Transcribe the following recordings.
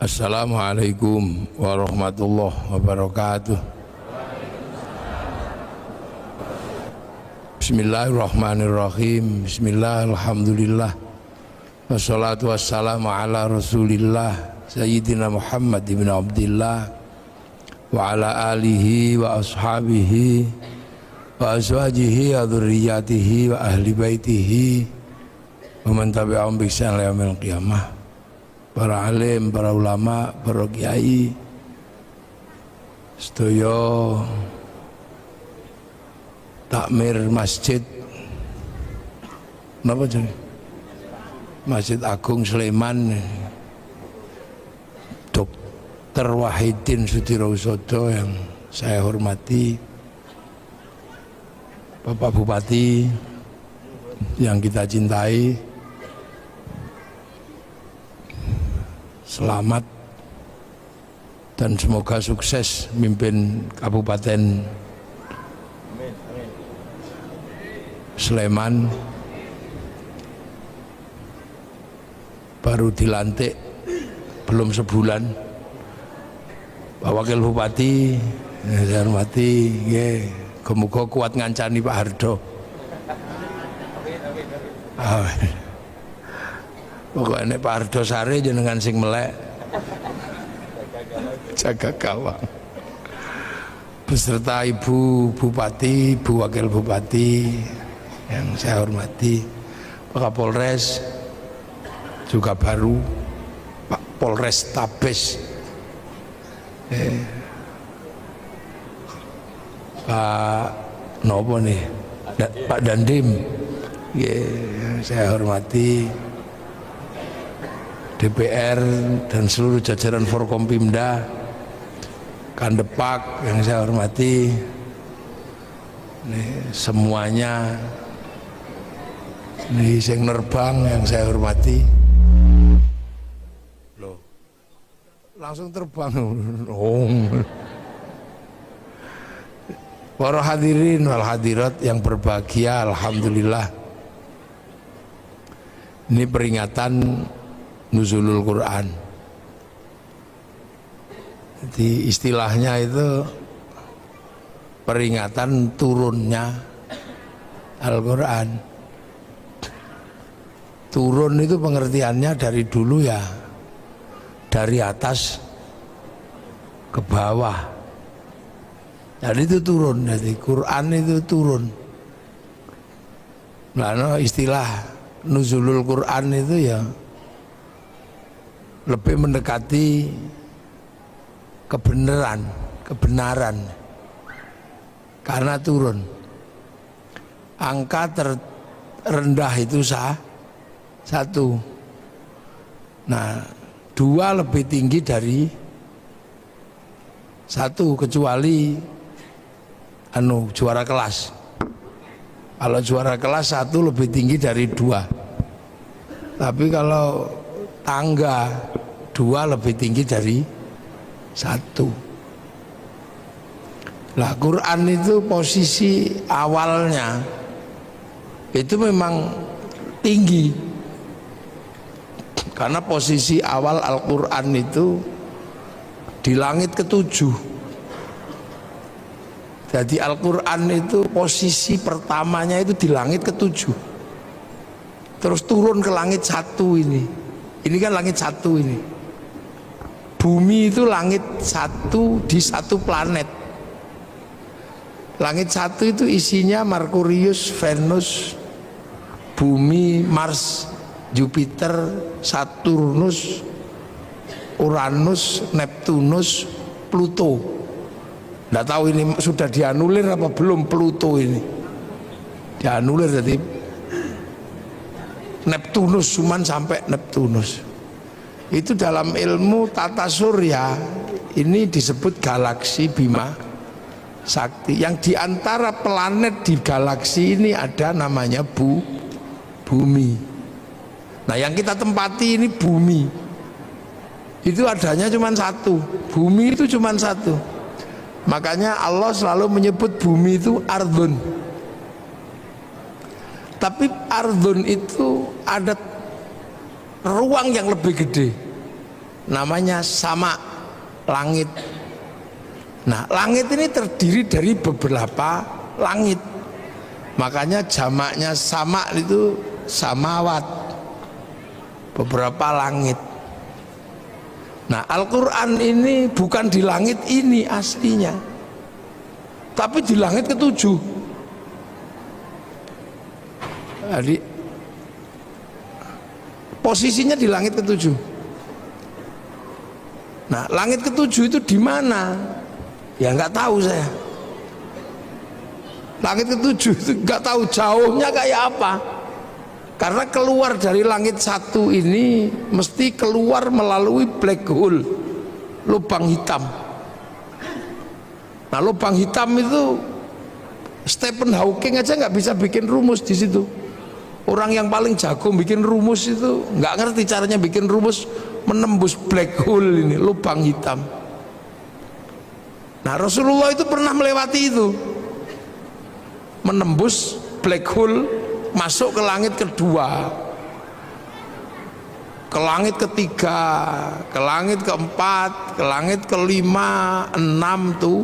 Assalamualaikum warahmatullahi wabarakatuh. Bismillahirrahmanirrahim. Bismillah, alhamdulillah. Wassalatu wassalamu ala rasulillah Sayyidina Muhammad ibn Abdillah wa ala alihi wa ashabihi wa azwajihi wa dhurriyyatihi wa ahli baitihi wa man tabi'ahum bi ihsan ila yaumil qiyamah. Para alim, para ulama, para kiai, sedaya takmir masjid, napa jenenge? Masjid Agung Sleman, Dr. Wahidin Sudirohusodo yang saya hormati, Bapak Bupati yang kita cintai, selamat dan semoga sukses mimpin Kabupaten Sleman. Baru dilantik belum sebulan Pak Wakil Bupati, saya hormati, semoga kuat ngancani Pak Hardo. Pokoknya Pak Hardo Sari jenengan sing melek jaga gawang beserta Ibu Bupati, Ibu Wakil Bupati yang saya hormati, Pak Kapolres juga baru, Pak Polres Tabes, Pak Nopo nih, Pak Dandim, saya hormati, DPR dan seluruh jajaran Forkompimda, Kandepak yang saya hormati, semuanya, sing nerbang yang saya hormati. Loh, langsung terbang. Para hadirin wal hadirat yang berbahagia, alhamdulillah. Ini peringatan Nuzulul Quran. Jadi istilahnya itu peringatan turunnya Al-Quran. Turun itu pengertiannya dari dulu ya, dari atas ke bawah. Jadi itu turun, jadi Quran itu turun. Nah, istilah Nuzulul Quran itu ya lebih mendekati kebenaran karena turun. Angka terendah itu satu. Nah, dua lebih tinggi dari satu kecuali juara kelas. Kalau juara kelas satu lebih tinggi dari dua. Tapi kalau tangga dua lebih tinggi dari satu. Nah, Quran itu posisi awalnya itu memang tinggi karena posisi awal Al-Quran itu di langit ketujuh. Jadi Al-Quran itu posisi pertamanya itu di langit ketujuh, terus turun ke langit satu ini. Ini kan langit satu ini. Bumi itu langit satu di satu planet. Langit satu itu isinya Merkurius, Venus, Bumi, Mars, Jupiter, Saturnus, Uranus, Neptunus, Pluto. Nggak tahu ini sudah dianulir apa belum Pluto ini. Dianulir jadi Neptunus, cuman sampai Neptunus. Itu dalam ilmu tata surya ini disebut galaksi Bima Sakti. Yang diantara planet di galaksi ini ada namanya Bumi. Nah, yang kita tempati ini Bumi. Itu adanya cuma satu. Bumi itu cuma satu. Makanya Allah selalu menyebut bumi itu ardun. Tapi ardun itu ada ruang yang lebih gede. namanya sama, langit. Nah, langit ini terdiri dari beberapa langit. Makanya jamaknya sama itu samawat, beberapa langit. Nah, Al-Quran ini bukan di langit ini aslinya, tapi di langit ketujuh. Jadi posisinya di langit ketujuh. Nah, langit ketujuh itu di mana? Ya nggak tahu saya. Langit ketujuh itu nggak tahu jauhnya kayak apa. Karena keluar dari langit satu ini mesti keluar melalui black hole, lubang hitam. Nah, lubang hitam itu Stephen Hawking aja nggak bisa bikin rumus di situ. Orang yang paling jago bikin rumus itu nggak ngerti caranya bikin rumus menembus black hole ini, lubang hitam. Nah, Rasulullah itu pernah melewati itu, menembus black hole, masuk ke langit kedua, ke langit ketiga, ke langit keempat, ke langit kelima, 6 tuh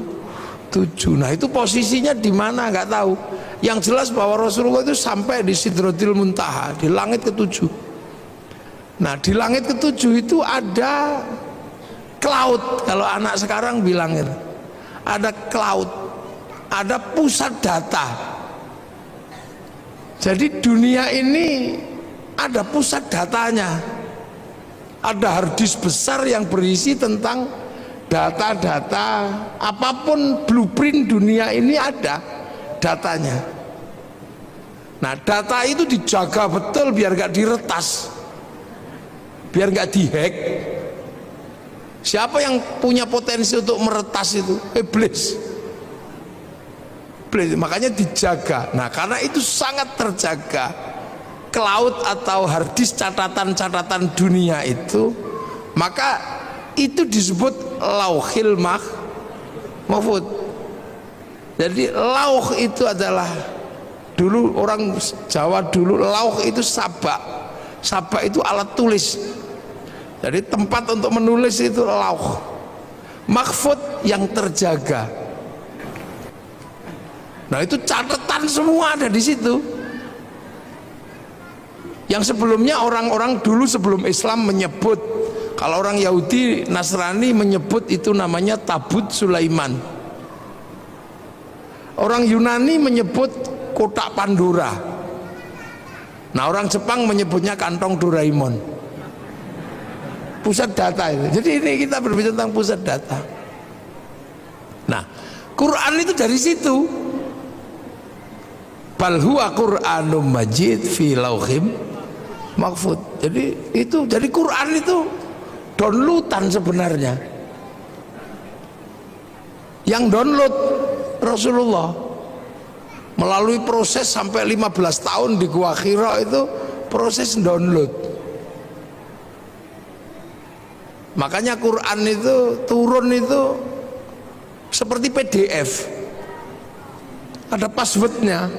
7. Nah, itu posisinya di mana nggak tahu. Yang jelas bahwa Rasulullah itu sampai di Sidratil Muntaha, di langit ketujuh. Nah, di langit ketujuh itu ada cloud, kalau anak sekarang bilang itu. Ada cloud, ada pusat data. Jadi dunia ini ada pusat datanya. Ada harddisk besar yang berisi tentang data-data, apapun blueprint dunia ini ada datanya. Nah, data itu dijaga betul biar gak diretas, biar gak dihack. Siapa yang punya potensi untuk meretas itu? Iblis. Makanya dijaga. Nah, karena itu sangat terjaga, cloud atau harddisk catatan-catatan dunia itu, maka itu disebut lauhil mahfud. Jadi lauh itu adalah, dulu orang Jawa dulu lauh itu sabak. Sabak itu alat tulis. Jadi tempat untuk menulis itu lauh. Mahfud yang terjaga. Nah, itu catatan semua ada di situ. Yang sebelumnya orang-orang dulu sebelum Islam menyebut, kalau orang Yahudi Nasrani menyebut itu namanya Tabut Sulaiman. Orang Yunani menyebut kotak Pandora. Nah, orang Jepang menyebutnya kantong Doraemon. Pusat data itu. Jadi ini kita berbicara tentang pusat data. Nah, Quran itu dari situ. Bal huwa Qur'anum Majid fi lauhim mahfud. Jadi itu, jadi Quran itu downloadan sebenarnya. Yang download Rasulullah melalui proses sampai 15 tahun di Gua Hira, itu proses download. Makanya Quran itu turun itu seperti PDF, ada passwordnya.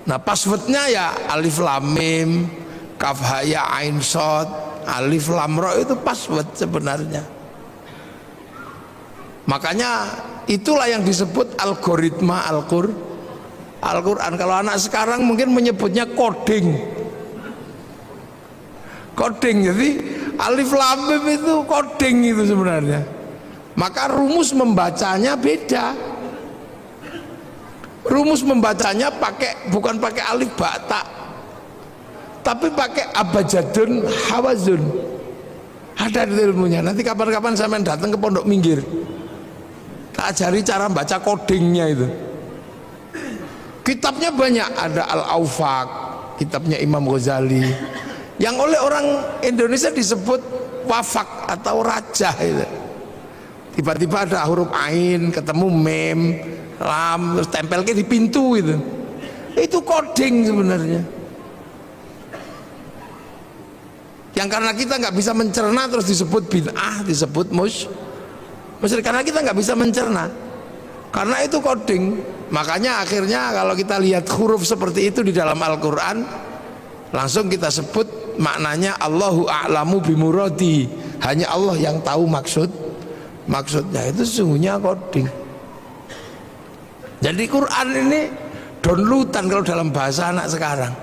Nah, passwordnya ya alif lam mim, kaf ha ya ain shad, alif lam ra, itu password sebenarnya. Makanya itulah yang disebut algoritma Al-Quran. Kalau anak sekarang mungkin menyebutnya coding. Coding, jadi alif lam mim itu coding itu sebenarnya. Maka rumus membacanya beda. Rumus membacanya bukan pakai alif ba ta, tapi pakai abjadun hawazun. Ada ilmunya. Nanti kapan-kapan saya datang ke Pondok Minggir, tak ajari cara baca codingnya itu. Kitabnya banyak, ada Al-Aufaq, kitabnya Imam Ghazali, yang oleh orang Indonesia disebut wafak atau raja itu. Tiba-tiba ada huruf ain ketemu mem, lam, terus tempel di pintu itu coding sebenarnya. Yang karena kita nggak bisa mencerna terus disebut bid'ah, disebut musyrik, karena kita nggak bisa mencerna, karena itu coding. Makanya akhirnya kalau kita lihat huruf seperti itu di dalam Al-Quran, langsung kita sebut maknanya Allahu a'lamu bimuradi, hanya Allah yang tahu maksudnya. Itu sesungguhnya coding. Jadi Quran ini downloadan kalau dalam bahasa anak sekarang.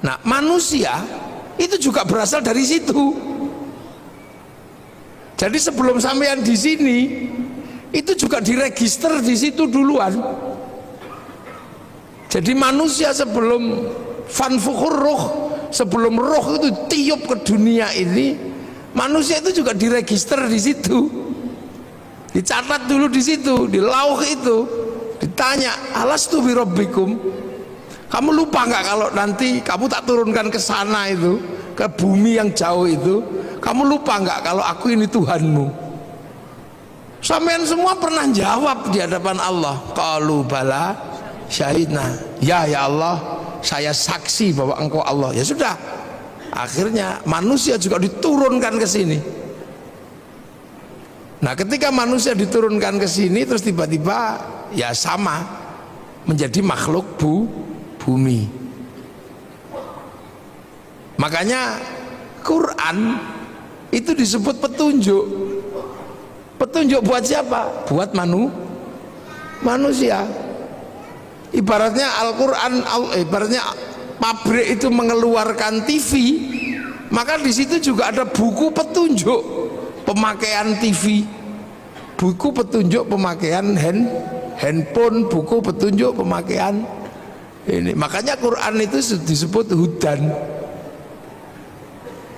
Nah, manusia itu juga berasal dari situ. Jadi sebelum sampean di sini itu juga diregister di situ duluan. Jadi manusia sebelum fanfukhur ruh, sebelum roh itu tiup ke dunia ini, manusia itu juga diregister di situ. Dicatat dulu di situ, di lauh itu. Ditanya, alastu bi rabbikum? Kamu lupa nggak kalau nanti kamu tak turunkan ke sana itu, ke bumi yang jauh itu? Kamu lupa nggak kalau aku ini Tuhanmu? Sampean semua pernah jawab di hadapan Allah. Qalu bala syahidna. Ya Allah, saya saksi bahwa engkau Allah. Ya sudah. Akhirnya manusia juga diturunkan ke sini. Nah, ketika manusia diturunkan ke sini, terus tiba-tiba ya sama menjadi makhluk bumi. Makanya Quran itu disebut petunjuk. Petunjuk buat siapa? Buat manusia. Ibaratnya Al-Quran, ibaratnya pabrik itu mengeluarkan TV, maka di situ juga ada buku petunjuk pemakaian TV, buku petunjuk pemakaian handphone, buku petunjuk pemakaian ini. Makanya Quran itu disebut hudan,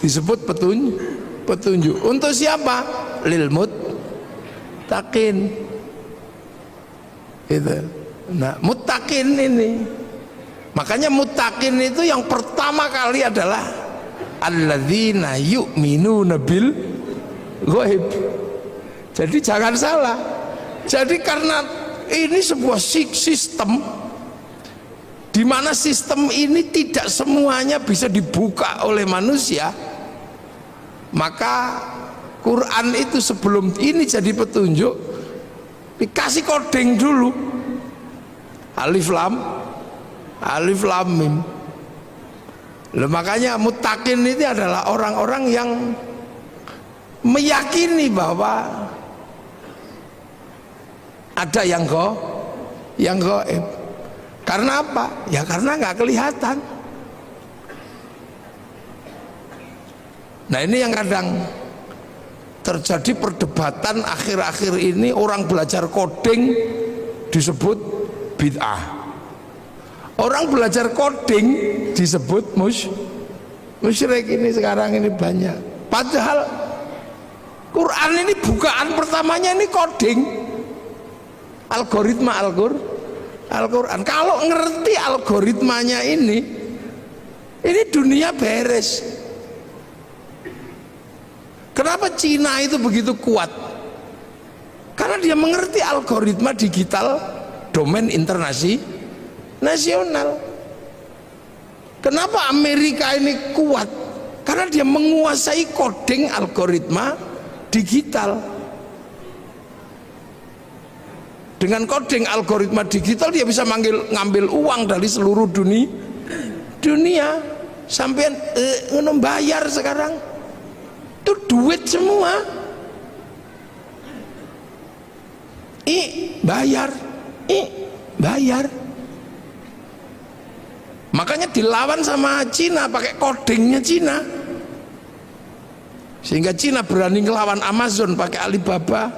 disebut petunjuk. Untuk siapa? Lil muttaqin. Itu. Nah, muttaqin ini. Makanya muttaqin itu yang pertama kali adalah alladzina yu'minuna bil ghaib. Jadi jangan salah. Jadi karena ini sebuah sistem di mana sistem ini tidak semuanya bisa dibuka oleh manusia, maka Quran itu sebelum ini jadi petunjuk dikasih coding dulu. Alif lam mim. Makanya muttaqin ini adalah orang-orang yang meyakini bahwa ada yang gaib. Karena apa? Ya karena nggak kelihatan. Nah, ini yang kadang terjadi perdebatan akhir-akhir ini, orang belajar coding disebut bid'ah. Orang belajar coding disebut musyrik. Ini sekarang ini banyak. Padahal Quran ini bukaan pertamanya ini coding, algoritma Al-Quran. Kalau ngerti algoritmanya ini dunia beres. Kenapa Cina itu begitu kuat? Karena dia mengerti algoritma digital domain internasional. Kenapa Amerika ini kuat? Karena dia menguasai coding algoritma digital. Dengan coding algoritma digital dia bisa ngambil uang dari seluruh dunia. Sampai bayar sekarang itu duit semua. Bayar. Makanya dilawan sama Cina pakai codingnya Cina, sehingga Cina berani ngelawan Amazon pakai Alibaba.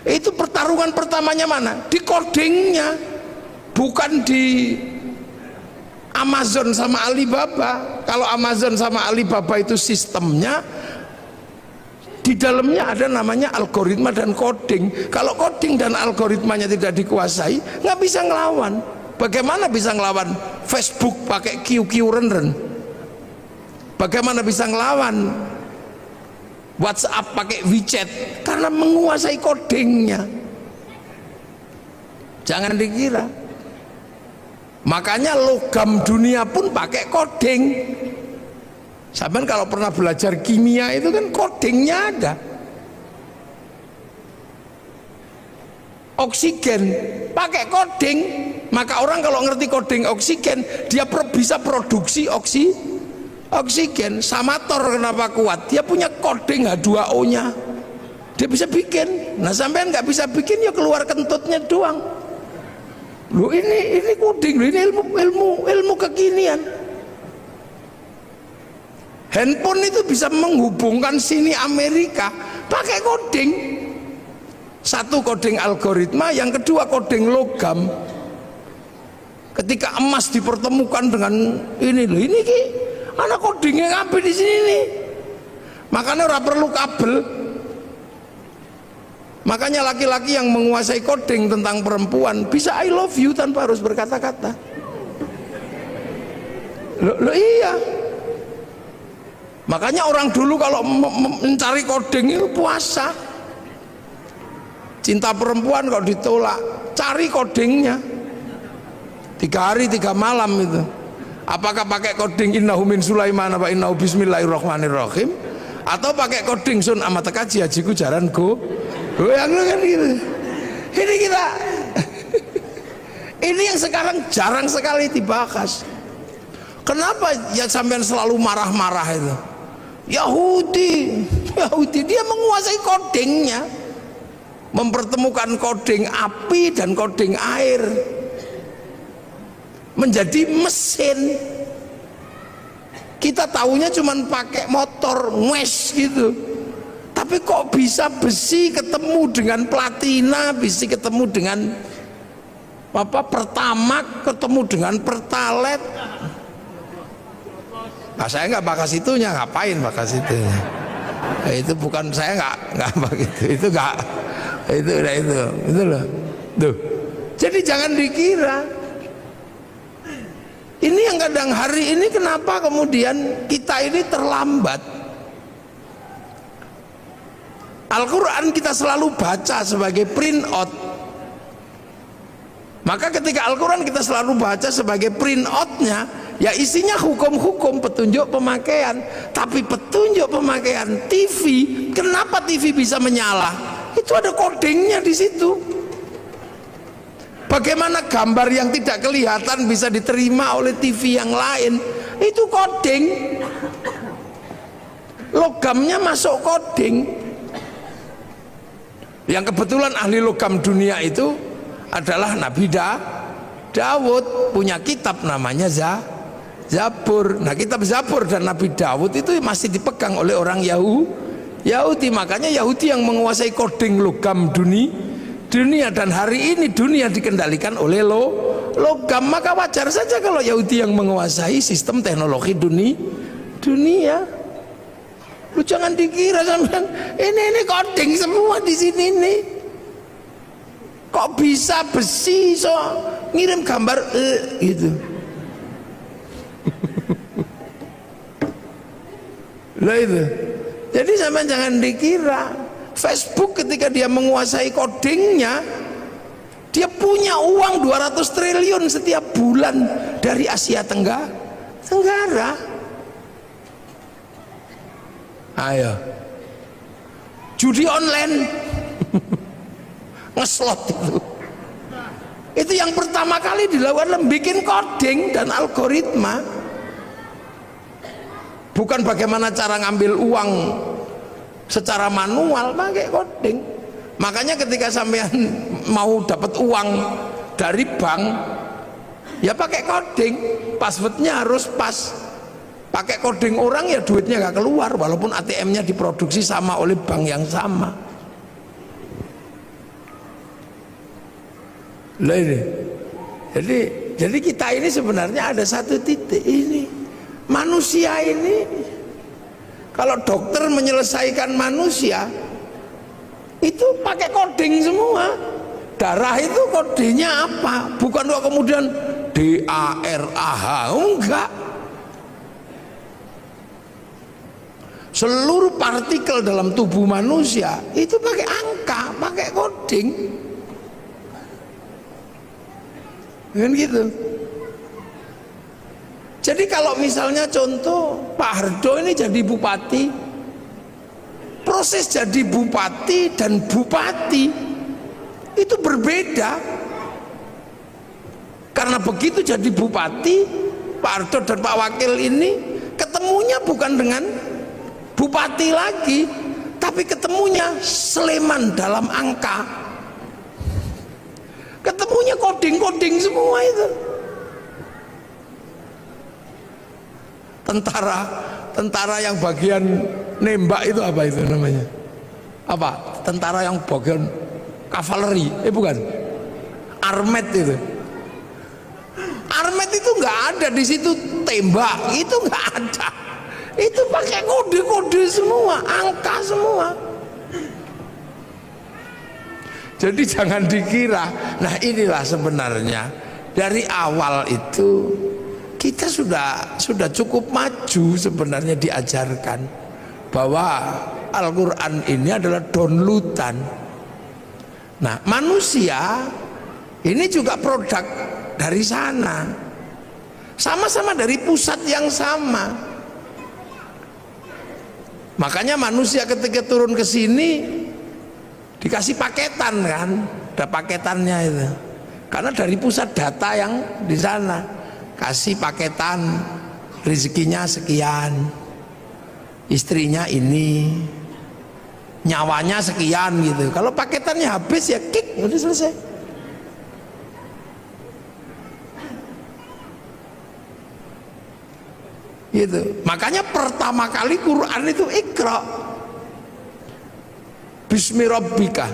Itu pertarungan pertamanya mana? Di codingnya, bukan di Amazon sama Alibaba. Kalau Amazon sama Alibaba itu sistemnya, di dalamnya ada namanya algoritma dan coding. Kalau coding dan algoritmanya tidak dikuasai, nggak bisa ngelawan. Bagaimana bisa ngelawan Facebook pakai QQ renden? Bagaimana bisa ngelawan WhatsApp pakai WeChat? Karena menguasai codingnya. Jangan dikira. Makanya logam dunia pun pakai coding. Sampai kalau pernah belajar kimia itu kan codingnya ada. oksigen pakai coding. Maka orang kalau ngerti coding oksigen, dia bisa produksi oksigen. Samator kenapa kuat? Dia punya coding H2O-nya. Dia bisa bikin. Nah, sampean nggak bisa bikin, ya keluar kentutnya doang. Loh, ini coding, loh, ini ilmu kekinian. Handphone itu bisa menghubungkan sini Amerika pakai coding. Satu coding algoritma, yang kedua coding logam. Ketika emas dipertemukan dengan ini loh, ini ki anak codingnya ngapain di sini nih. Makanya ora perlu kabel. Makanya laki-laki yang menguasai coding tentang perempuan bisa I love you tanpa harus berkata-kata. Loh iya. Makanya orang dulu kalau mencari coding itu puasa. Cinta perempuan kok ditolak, cari codingnya. 3 hari 3 malam itu. Apakah pakai coding innahu min Sulaiman apa innahu bismillahirrahmanirrahim, atau pakai coding sun amat kaji hajiku jaran goyang kan gitu. Ini kita ini yang sekarang jarang sekali dibahas. Kenapa ya sampean selalu marah-marah itu? Yahudi dia menguasai codingnya, mempertemukan coding api dan coding air menjadi mesin. Kita tahunya cuman pakai motor ngwes gitu, tapi kok bisa besi ketemu dengan platina, besi ketemu dengan pertamak, ketemu dengan pertalite. Nah, saya nggak bakas itunya, ngapain bakas itu? Itu bukan, saya nggak begitu, itu nggak, itu loh, tuh. Jadi jangan dikira. Ini yang kadang hari ini kenapa kemudian kita ini terlambat. Al-Quran kita selalu baca sebagai print out. Maka ketika Al-Quran kita selalu baca sebagai print outnya, ya isinya hukum-hukum, petunjuk pemakaian. Tapi petunjuk pemakaian TV, kenapa TV bisa menyala? Itu ada codingnya di situ. Bagaimana gambar yang tidak kelihatan bisa diterima oleh TV yang lain? Itu coding. Logamnya masuk coding. Yang kebetulan ahli logam dunia itu adalah Nabi Daud, punya kitab namanya Zabur. Nah, kitab Zabur dan Nabi Daud itu masih dipegang oleh orang Yahudi. Makanya Yahudi yang menguasai coding logam dunia, dan hari ini dunia dikendalikan oleh logam. Maka wajar saja kalau Yahudi yang menguasai sistem teknologi dunia. Lu jangan dikira sampean ini coding semua di sini nih. Kok bisa besi so ngirim gambar gitu. Lah itu. Jadi sampean jangan dikira Facebook ketika dia menguasai codingnya, dia punya uang 200 triliun setiap bulan dari Asia Tenggara. Ayo, judi online, ngeslot itu yang pertama kali dilakukan bikin coding dan algoritma. Bukan bagaimana cara ngambil uang secara manual, pakai coding. Makanya ketika sampean mau dapat uang dari bank, ya pakai coding, passwordnya harus pas. Pakai coding orang ya duitnya nggak keluar, walaupun ATM-nya diproduksi sama oleh bank yang sama. Lah ini, jadi kita ini sebenarnya ada satu titik ini, manusia ini. Kalau dokter menyelesaikan manusia itu pakai coding semua. Darah itu kodenya apa? Bukan kok kemudian DARAH, enggak. Seluruh partikel dalam tubuh manusia itu pakai angka, pakai coding. Kan gitu. Jadi kalau misalnya contoh Pak Hardo ini jadi bupati, proses jadi bupati dan bupati itu berbeda. Karena begitu jadi bupati, Pak Ardo dan Pak Wakil ini ketemunya bukan dengan bupati lagi, tapi ketemunya Sleman dalam angka, ketemunya koding-koding semua itu. Tentara yang bagian nembak itu apa itu namanya? Apa? Tentara yang bagian kavaleri? Bukan. Armet itu. Armet itu nggak ada di situ, tembak itu nggak ada. Itu pakai kode-kode semua, angka semua. Jadi jangan dikira. Nah inilah sebenarnya dari awal itu kita sudah cukup maju sebenarnya diajarkan bahwa Al-Quran ini adalah downloadan. Nah manusia ini juga produk dari sana, sama-sama dari pusat yang sama. Makanya manusia ketika turun ke sini dikasih paketan kan, ada paketannya itu, karena dari pusat data yang di sana kasih paketan, rezekinya sekian, istrinya ini, nyawanya sekian gitu. Kalau paketannya habis ya kick, udah selesai. Gitu. Makanya pertama kali Quran itu Iqra Bismi Rabbika,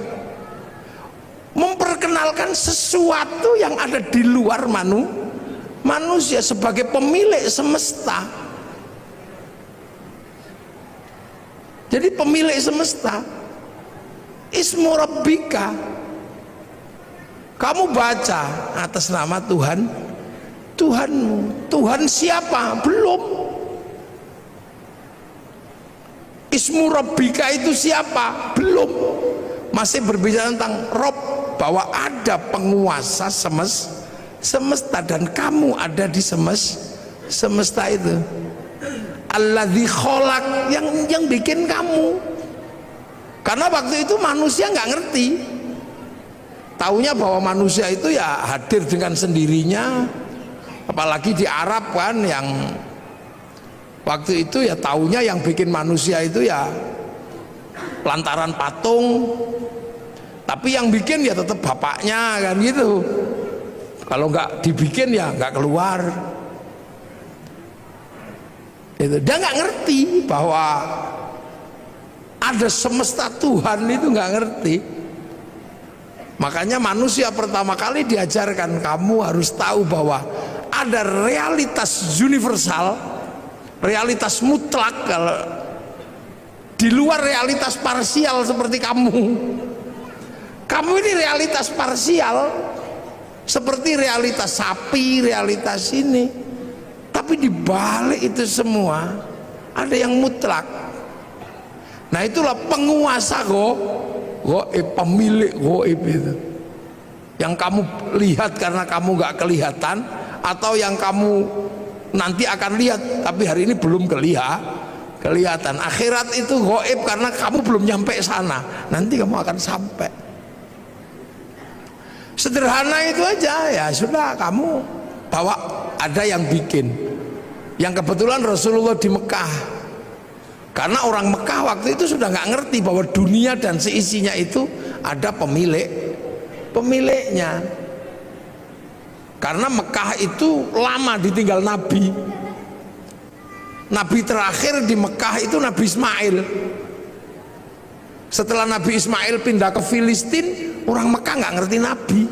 memperkenalkan sesuatu yang ada di luar manusia sebagai pemilik semesta. Jadi pemilik semesta, Ismu Rabbika, kamu baca atas nama Tuhanmu. Tuhan siapa? Belum. Ismu Rabbika itu siapa? Belum. Masih berbicara tentang Rob, bahwa ada penguasa semesta dan kamu ada di semesta itu. Alladzi kholaq, yang bikin kamu. Karena waktu itu manusia nggak ngerti, taunya bahwa manusia itu ya hadir dengan sendirinya. Apalagi di Arab kan, yang waktu itu ya taunya yang bikin manusia itu ya lantaran patung, tapi yang bikin ya tetap bapaknya kan gitu. Kalau nggak dibikin ya nggak keluar. Itu dia nggak ngerti bahwa ada semesta Tuhan, itu nggak ngerti. Makanya manusia pertama kali diajarkan, kamu harus tahu bahwa ada realitas universal, realitas mutlak, kalau di luar realitas parsial seperti kamu. Kamu ini realitas parsial seperti realitas sapi, realitas ini. Tapi di balik itu semua ada yang mutlak. Nah itulah penguasa goib, pemilik goib itu. Yang kamu lihat karena kamu gak kelihatan, atau yang kamu nanti akan lihat tapi hari ini belum kelihatan. Akhirat itu goib karena kamu belum nyampe sana, nanti kamu akan sampai. Sederhana itu aja, ya sudah, kamu bawa, ada yang bikin. Yang kebetulan Rasulullah di Mekah, karena orang Mekah waktu itu sudah nggak ngerti bahwa dunia dan seisinya itu ada pemiliknya. Karena Mekah itu lama ditinggal Nabi. Nabi terakhir di Mekah itu Nabi Ismail. Setelah Nabi Ismail pindah ke Filistin, orang Mekah nggak ngerti Nabi.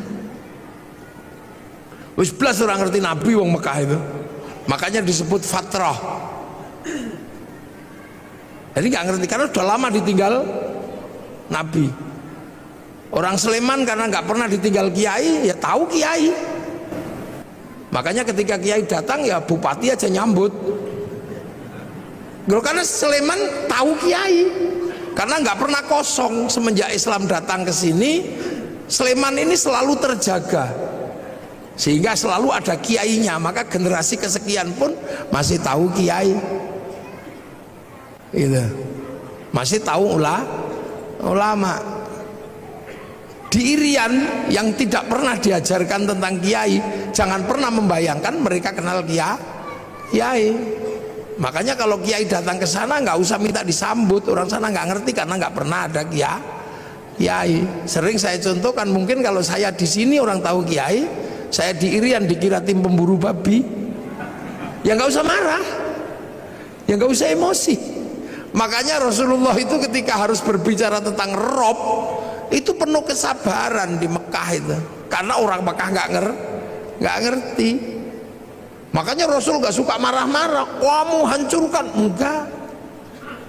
Wis belas orang ngerti Nabi wong Mekah itu. Makanya disebut fatrah. Jadi nggak ngerti karena sudah lama ditinggal Nabi. Orang Sleman karena nggak pernah ditinggal kiai, ya tahu kiai. Makanya ketika kiai datang ya bupati aja nyambut. Karena Sleman tahu kiai, karena nggak pernah kosong semenjak Islam datang ke sini. Sleman ini selalu terjaga, sehingga selalu ada kiainya. Maka generasi kesekian pun masih tahu kiai, gitu. Masih tahu ulama. di Irian yang tidak pernah diajarkan tentang kiai, jangan pernah membayangkan mereka kenal kiai. Makanya kalau kiai datang ke sana nggak usah minta disambut, orang sana nggak ngerti karena nggak pernah ada kiai. Sering saya contohkan, mungkin kalau saya di sini orang tahu kiai, saya di Irian dikira tim pemburu babi, ya nggak usah marah, ya nggak usah emosi. Makanya Rasulullah itu ketika harus berbicara tentang Rob itu penuh kesabaran di Mekah itu, karena orang Mekah nggak ngerti. Makanya Rasul nggak suka marah-marah, kamu hancurkan, enggak.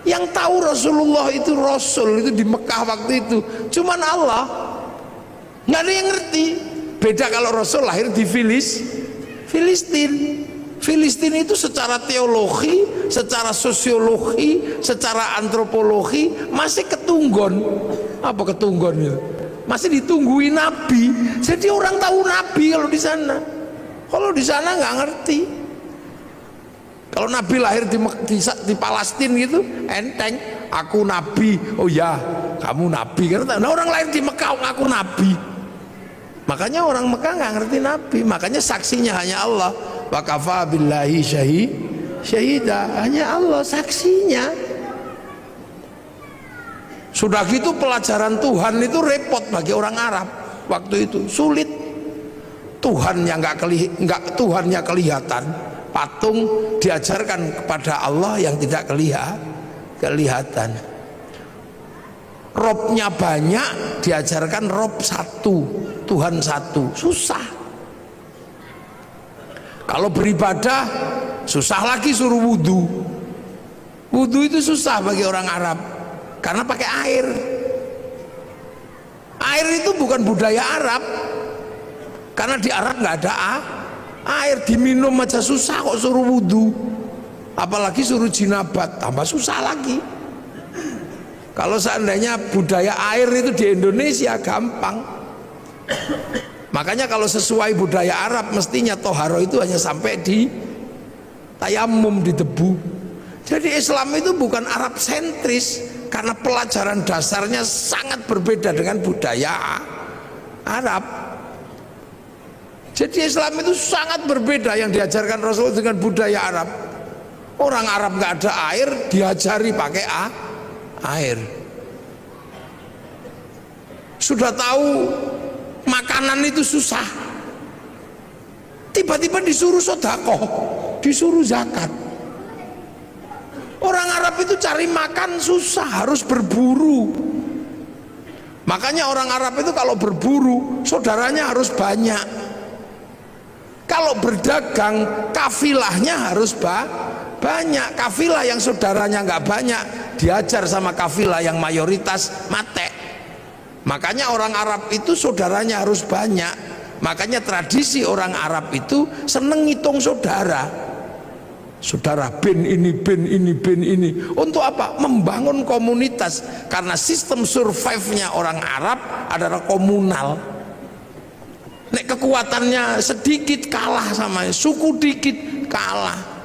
Yang tahu Rasulullah itu Rasul itu di Mekah waktu itu cuman Allah, nggak ada yang ngerti. Beda kalau Rasul lahir di Filistin. Filistin itu secara teologi, secara sosiologi, secara antropologi masih ketunggon. Apa ketunggon itu? Masih ditungguin Nabi. Jadi orang tahu Nabi kalau di sana. Kalau di sana nggak ngerti. Kalau Nabi lahir di Palestina gitu, enteng. Aku Nabi. Oh ya, kamu Nabi. Karena orang lahir di Mekah ngaku Nabi. Makanya orang Mekah nggak ngerti Nabi. Makanya saksinya hanya Allah. Wa kafa billahi syahida, hanya Allah saksinya. Sudah gitu pelajaran Tuhan itu repot bagi orang Arab waktu itu, sulit. Tuhan yang Tuhannya kelihatan, patung diajarkan kepada Allah yang tidak kelihatan. Robnya banyak diajarkan Rob satu, Tuhan satu, susah. Kalau beribadah susah lagi, suruh wudhu. Wudhu itu susah bagi orang Arab karena pakai air. Air itu bukan budaya Arab, karena di Arab nggak ada air, diminum aja susah kok suruh wudhu, apalagi suruh jinabat, tambah susah lagi. Kalau seandainya budaya air itu di Indonesia gampang. Makanya kalau sesuai budaya Arab mestinya toharo itu hanya sampai di tayamum, di debu. Jadi Islam itu bukan Arab sentris, karena pelajaran dasarnya sangat berbeda dengan budaya Arab. Jadi Islam itu sangat berbeda yang diajarkan Rasul dengan budaya Arab. Orang Arab nggak ada air, diajari pakai air. Sudah tahu makanan itu susah, tiba-tiba disuruh sedekah, disuruh zakat. Orang Arab itu cari makan susah, harus berburu. Makanya orang Arab itu kalau berburu saudaranya harus banyak. Kalau berdagang kafilahnya harus banyak. Kafilah yang saudaranya nggak banyak diajar sama kafilah yang mayoritas mate. Makanya orang Arab itu saudaranya harus banyak. Makanya tradisi orang Arab itu seneng ngitung saudara. Saudara bin ini, bin ini, bin ini. Untuk apa? Membangun komunitas. Karena sistem survive-nya orang Arab adalah komunal. Nek kekuatannya sedikit kalah sama suku, dikit kalah.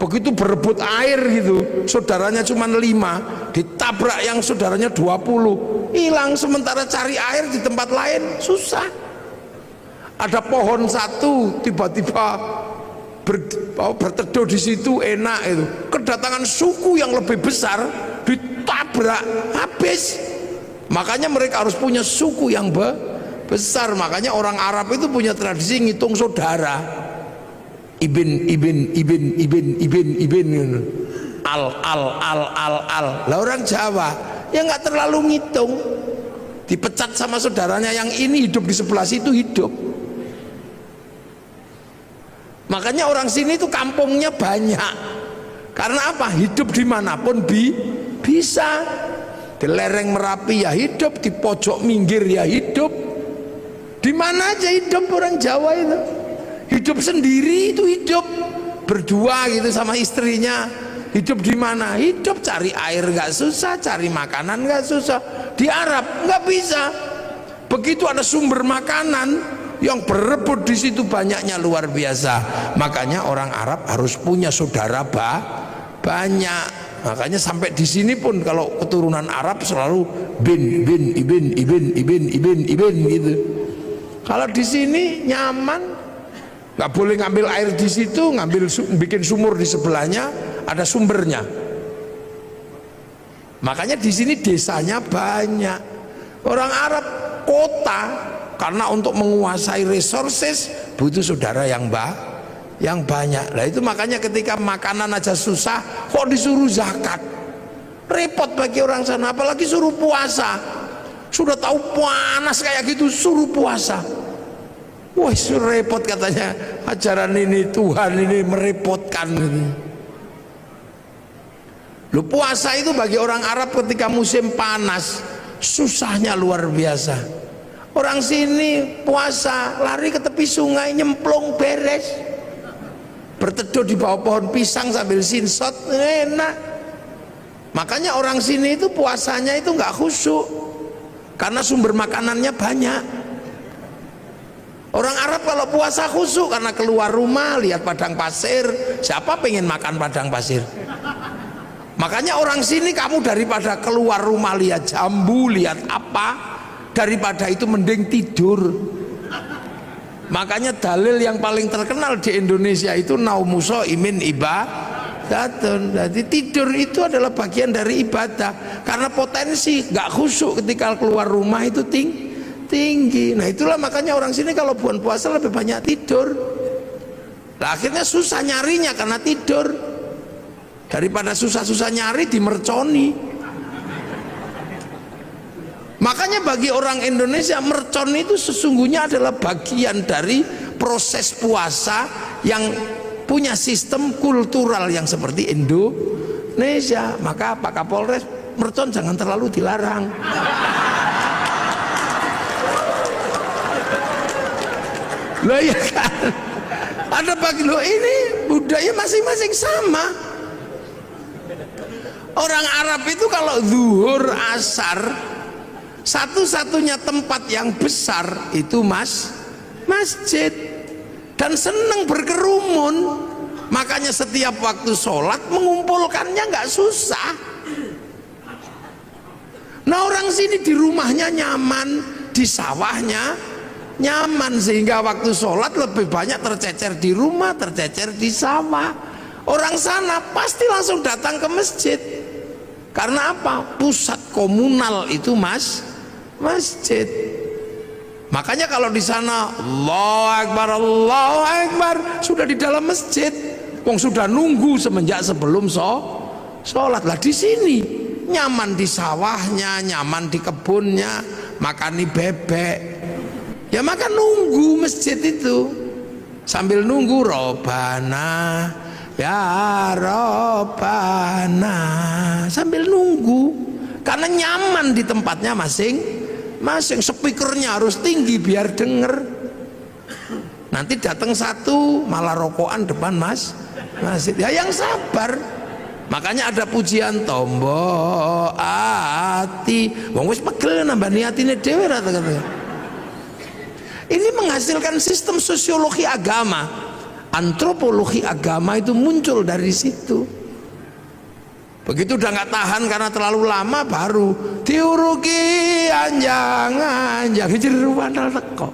Begitu berebut air gitu, saudaranya cuma 5, ditabrak yang saudaranya 20, hilang. Sementara cari air di tempat lain susah. Ada pohon satu tiba-tiba berteduh di situ enak itu, kedatangan suku yang lebih besar ditabrak habis. Makanya mereka harus punya suku yang besar. Makanya orang Arab itu punya tradisi ngitung saudara. Ibn al. Lah orang Jawa ya nggak terlalu ngitung, dipecat sama saudaranya yang ini hidup di sebelah situ hidup. Makanya orang sini itu kampungnya banyak. Karena apa? Hidup dimanapun bisa. Di lereng Merapi ya hidup, di pojok minggir ya hidup, di mana aja hidup orang Jawa itu. Hidup sendiri itu hidup, berdua gitu sama istrinya. Hidup di mana? Hidup cari air nggak susah, cari makanan nggak susah. Di Arab nggak bisa. Begitu ada sumber makanan yang berebut di situ banyaknya luar biasa. Makanya orang Arab harus punya saudara banyak. Makanya sampai di sini pun kalau keturunan Arab selalu ibin gitu. Kalau di sini nyaman, nggak boleh ngambil air di situ, bikin sumur di sebelahnya, ada sumbernya. Makanya di sini desanya banyak. Orang Arab kota, karena untuk menguasai resources butuh saudara yang banyak. Nah itu makanya ketika makanan aja susah kok disuruh zakat, repot bagi orang sana. Apalagi suruh puasa, sudah tahu panas kayak gitu suruh puasa. Wah repot katanya, ajaran ini Tuhan ini merepotkan. Lu puasa itu bagi orang Arab ketika musim panas susahnya luar biasa. Orang sini puasa lari ke tepi sungai nyemplung beres, berteduh di bawah pohon pisang sambil sinsot, enak. Makanya orang sini itu puasanya itu nggak khusyuk karena sumber makanannya banyak. Orang Arab kalau puasa khusyuk karena keluar rumah lihat padang pasir, siapa pengen makan padang pasir? Makanya orang sini kamu daripada keluar rumah lihat jambu, lihat apa, daripada itu mending tidur. Makanya dalil yang paling terkenal di Indonesia itu naumuso imin ibadatun. Jadi tidur itu adalah bagian dari ibadah, karena potensi nggak khusyuk ketika keluar rumah itu tinggi. Nah itulah makanya orang sini kalau bulan puasa lebih banyak tidur. Nah, akhirnya susah nyarinya karena tidur. Daripada susah-susah nyari dimerconi. Makanya bagi orang Indonesia mercon itu sesungguhnya adalah bagian dari proses puasa yang punya sistem kultural yang seperti Indonesia. Maka Pak Kapolres, mercon jangan terlalu dilarang. Loh ya kan, ada bagi lo ini budaya masing-masing sama. Orang Arab itu kalau zuhur asar satu-satunya tempat yang besar itu masjid, dan senang berkerumun. Makanya setiap waktu sholat mengumpulkannya nggak susah. Nah orang sini di rumahnya nyaman, di sawahnya nyaman, sehingga waktu sholat lebih banyak tercecer di rumah, tercecer di sawah. Orang sana pasti langsung datang ke masjid. Karena apa? Pusat komunal itu masjid. Makanya kalau di sana Allahu Akbar sudah di dalam masjid. Wong sudah nunggu semenjak sebelum sholat. Lah di sini nyaman di sawahnya, nyaman di kebunnya, makani bebek. Ya makan nunggu masjid itu. Sambil nunggu Robana ya Rabbana, sambil nunggu karena nyaman di tempatnya masing-masing. Speakernya harus tinggi biar denger. Nanti datang satu malah rokokan depan masjid. Ya yang sabar. Makanya ada pujian tombo ati wong wis pegel nambah niatine dhewe ra. Ini menghasilkan sistem sosiologi agama. Antropologi agama itu muncul dari situ. Begitu udah nggak tahan karena terlalu lama, baru diuruki anjang jeruan teko.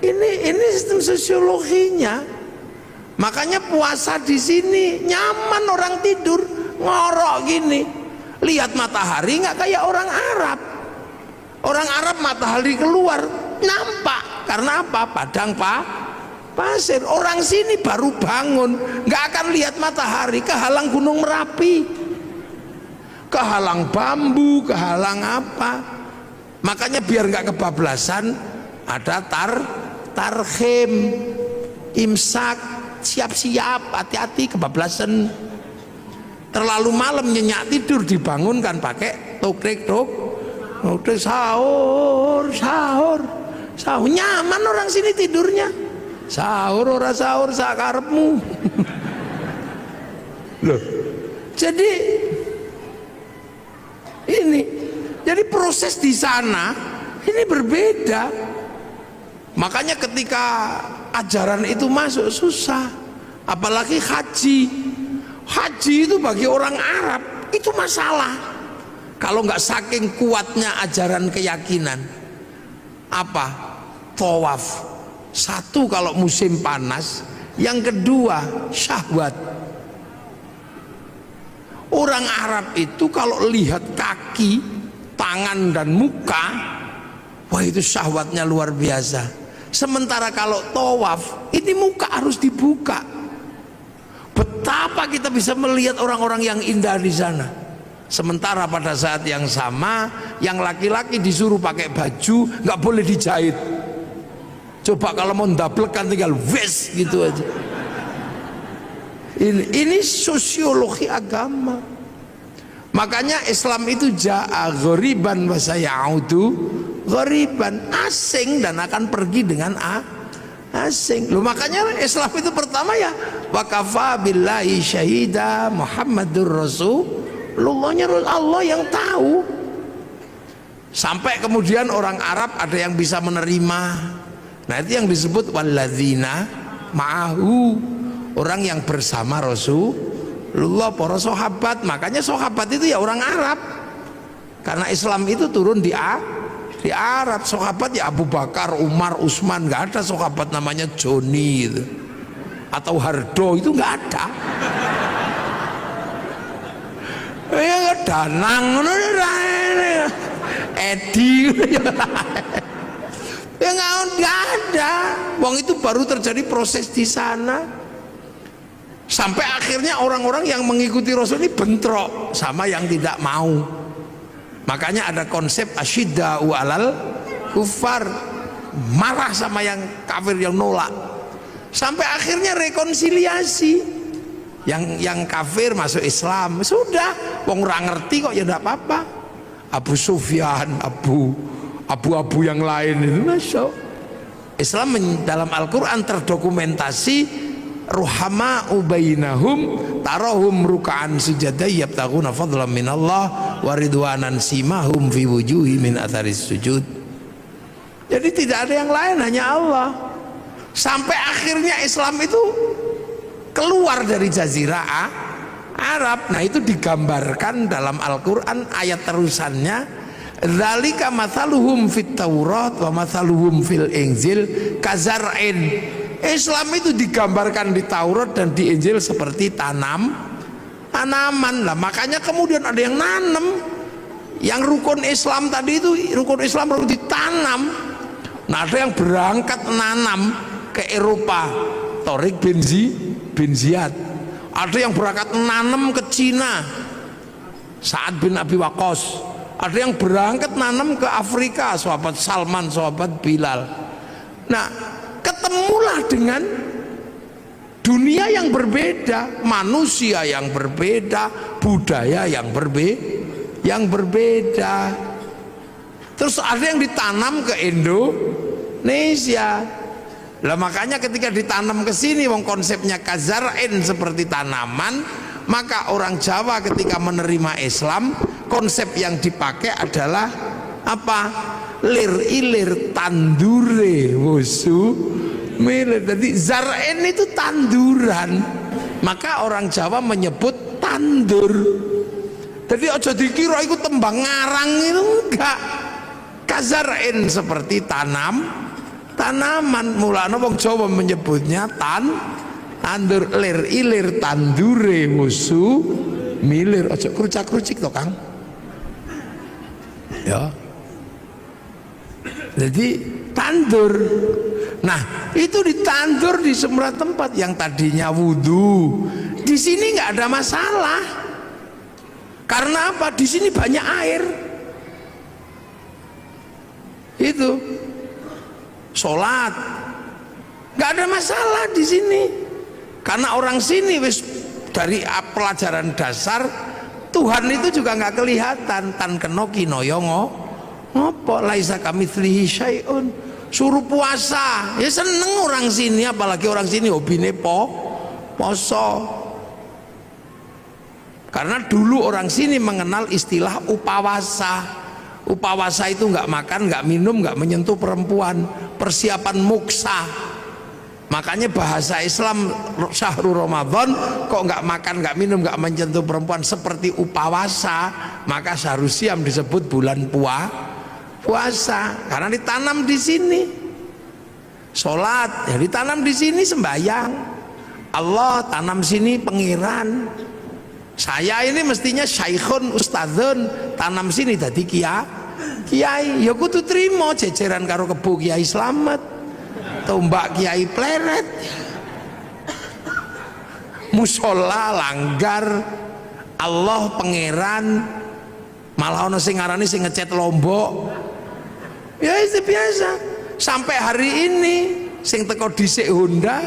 Ini sistem sosiologinya. Makanya puasa di sini nyaman, orang tidur ngorok gini, lihat matahari nggak kayak orang Arab. Orang Arab matahari keluar nampak karena apa? Padang pasir. Orang sini baru bangun nggak akan lihat matahari, kehalang Gunung Merapi, kehalang bambu, kehalang apa. Makanya biar nggak kebablasan ada tarhim, imsak, siap-siap, hati-hati kebablasan. Terlalu malam nyenyak tidur dibangunkan pakai tokrik sahur, nyaman orang sini tidurnya. Sahur ora sahur sakarepmu. Loh. Jadi jadi proses di sana ini berbeda. Makanya ketika ajaran itu masuk susah. Apalagi haji. Haji itu bagi orang Arab itu masalah. Kalau nggak saking kuatnya ajaran keyakinan. Apa? Tawaf. Satu kalau musim panas, yang kedua syahwat. Orang Arab itu kalau lihat kaki, tangan dan muka, wah itu syahwatnya luar biasa. Sementara kalau tawaf, ini muka harus dibuka. Betapa kita bisa melihat orang-orang yang indah di sana. Sementara pada saat yang sama, yang laki-laki disuruh pakai baju, nggak boleh dijahit. Coba kalau mau ndablekan tinggal wes gitu aja. Ini sosiologi agama. Makanya Islam itu ja'a ghoriban wa sayaudu ghoriban, asing dan akan pergi dengan asing. Loh, makanya Islam itu pertama ya wa kafa billahi syahida Muhammadur Rasulullahnya Allah yang tahu. Sampai kemudian orang Arab ada yang bisa menerima. Nah itu yang disebut walladzina ma'ahu, orang yang bersama Rasulullah, para sahabat. Makanya sahabat itu ya orang Arab, karena Islam itu turun di Arab. Sahabat ya Abu Bakar, Umar, Utsman. Nggak ada sahabat namanya Joni itu, atau Hardo, itu nggak ada. Ya Danang, Edi, ya nggak ada. Wong itu baru terjadi proses di sana. Sampai akhirnya orang-orang yang mengikuti Rasul ini bentrok sama yang tidak mau. Makanya ada konsep asyidda'u 'alal kufar, marah sama yang kafir, yang nolak. Sampai akhirnya rekonsiliasi. Yang kafir masuk Islam, sudah, wong ora ngerti kok ya enggak apa-apa. Abu Sufyan, abu-abu yang lain itu masuk Islam. Dalam Al-Quran terdokumentasi ruhama ubainahum tarahum ruka'an sujada yabtaguna fadlan minallah wa ridwanan simahum fi wujuhi min atharis sujud. Jadi tidak ada yang lain, hanya Allah. Sampai akhirnya Islam itu keluar dari jazirah Arab. Nah itu digambarkan dalam Al-Quran ayat terusannya, dzalika mathaluhum fit Taurat wa mathaluhum fil Injil kazar'in. Islam itu digambarkan di Taurat dan di Injil seperti tanaman. Lah makanya kemudian ada yang nanam. Yang rukun Islam tadi itu, rukun Islam harus ditanam. Nah ada yang berangkat nanam ke Eropa, Tariq bin Ziyad. Ada yang berangkat nanam ke Cina, Sa'ad bin Abi Waqqas. Ada yang berangkat nanam ke Afrika, sahabat Salman, sahabat Bilal. Nah ketemulah dengan dunia yang berbeda, manusia yang berbeda, budaya yang berbeda. Terus ada yang ditanam ke Indonesia. Lah makanya ketika ditanam ke sini, wong konsepnya kazar'in seperti tanaman, maka orang Jawa ketika menerima Islam, konsep yang dipakai adalah apa? Lir ilir tandure wusu milir. Jadi zar'in itu tanduran, maka orang Jawa menyebut tandur. Jadi aja dikira itu tembang ngarang, itu enggak. Kazar'in seperti tanaman. Mulane wong Jawa menyebutnya tandur. Lir ilir tandure wusu milir. Aja krucak-krucik to Kang ya. Jadi tandur. Nah itu ditandur di semua tempat. Yang tadinya wudhu, di sini nggak ada masalah. Karena apa? Di sini banyak air. Itu sholat nggak ada masalah di sini. Karena orang sini wis dari pelajaran dasar, Tuhan itu juga nggak kelihatan. Tan kenoki noyongo ngopo laisa kamitslihi syai'un. Suruh puasa ya seneng orang sini, apalagi orang sini hobine poso. Karena dulu orang sini mengenal istilah upawasa. Upawasa itu nggak makan, nggak minum, nggak menyentuh perempuan, persiapan muksa. Makanya bahasa Islam syahrul Ramadan kok nggak makan, nggak minum, nggak menyentuh perempuan seperti upawasa, maka syahrul siam disebut bulan puasa karena ditanam di sini. Sholat ya ditanam di sini, sembahyang Allah tanam sini pengiran. Saya ini mestinya syaikhun ustadzun, tanam sini tadi kiai ya kudu trimo jejeran karo Kebo Kiai Slamet, Tombak Kiai Pleret, musola langgar, Allah pangeran, malah ono sing ngarani sing ngecet Lombok. Ya itu biasa. Sampai hari ini sing teko dhisik Honda,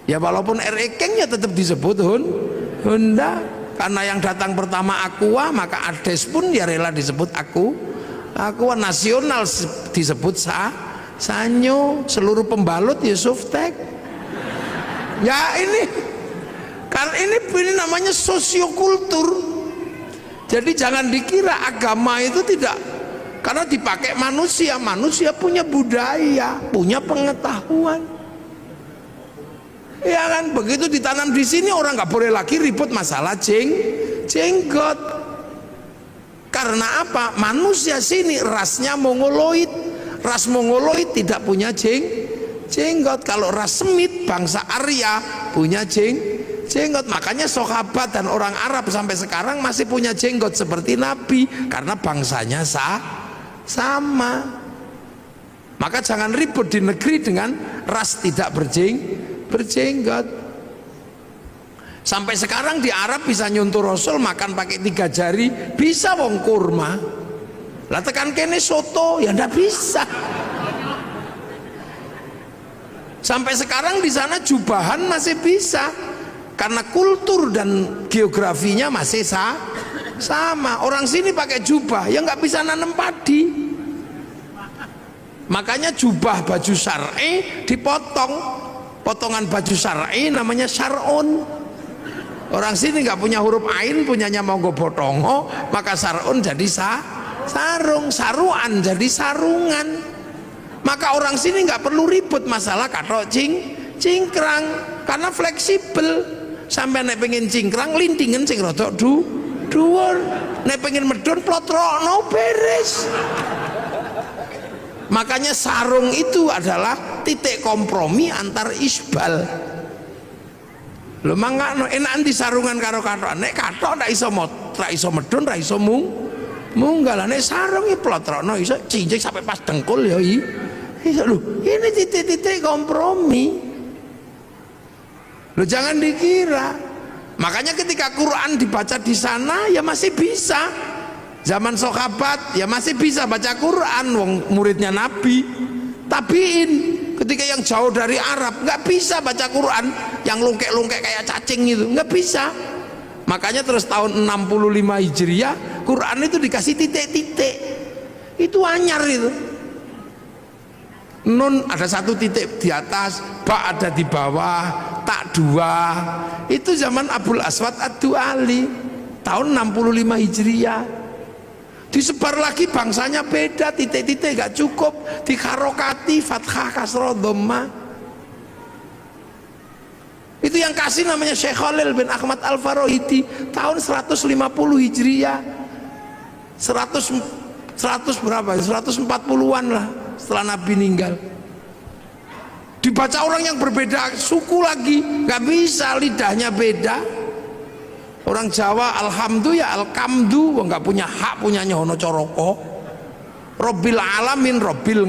ya walaupun RE King ya tetap disebut Honda. Karena yang datang pertama Aqua, maka Ades pun ya rela disebut Aqua nasional disebut Sanyo, seluruh pembalut ya Softek. Ya ini karena ini namanya sosiokultur. Jadi jangan dikira agama itu tidak, karena dipakai manusia punya budaya, punya pengetahuan. Ya kan, begitu ditanam di sini orang nggak boleh lagi ribut masalah jenggot. Karena apa? Manusia sini rasnya mongoloid. Ras mongoloid tidak punya jenggot. Kalau ras Semit bangsa Arya punya jenggot. Makanya sahabat dan orang Arab sampai sekarang masih punya jenggot seperti Nabi, karena bangsanya sama. Maka jangan ribut di negeri dengan ras tidak berjenggot. Sampai sekarang di Arab bisa nyuntur Rasul makan pakai 3 jari, bisa wong kurma. Lah tekan kene soto ya ndak bisa. Sampai sekarang di sana jubahan masih bisa, karena kultur dan geografinya masih sama. Orang sini pakai jubah ya nggak bisa nanam padi. Makanya jubah baju syar'i dipotong, potongan baju syar'i namanya syar'un. Orang sini nggak punya huruf ain, punyanya monggo botongo, maka syar'un jadi sarung, saruan jadi sarungan. Maka orang sini nggak perlu ribut masalah katok cingkrang, karena fleksibel. Sampai nek pengen cingkrang lindingen sing rodok dhuwur, nek pengen medun plotrokno beres. Makanya sarung itu adalah titik kompromi antar isbal. Lho mangkano enakan di sarungan karo katok, nek katok ndak iso medun, ndak iso munggah. Nek sarung iki plotrokno iso cincik sampai pas dengkul ya iso. Lho ini titik-titik kompromi. Lho jangan dikira. Makanya ketika Quran dibaca di sana ya masih bisa. Zaman sahabat ya masih bisa baca Quran, wong muridnya Nabi. Tabiin ketika yang jauh dari Arab nggak bisa baca Quran, yang lungkek-lungkek kayak cacing itu nggak bisa. Makanya terus tahun 65 Hijriah Quran itu dikasih titik-titik. Itu anyar itu. Nun ada 1 titik di atas, ba ada di bawah, tak 2. Itu zaman Abul Aswad Ad-Du'ali tahun 65 Hijriah. Disebar lagi bangsanya beda, titik-titik gak cukup, dikarokati fathah kasroh dhamma. Itu yang kasih namanya Syekh Khalil bin Ahmad Al-Farahidi tahun 150 Hijriah. 100 berapa? 140-an lah setelah Nabi meninggal. Dibaca orang yang berbeda suku lagi, nggak bisa, lidahnya beda. Orang Jawa alhamdulillah ya alkamdu, nggak punya hak, punyanya Hono Coroko. Robbil alamin, robbil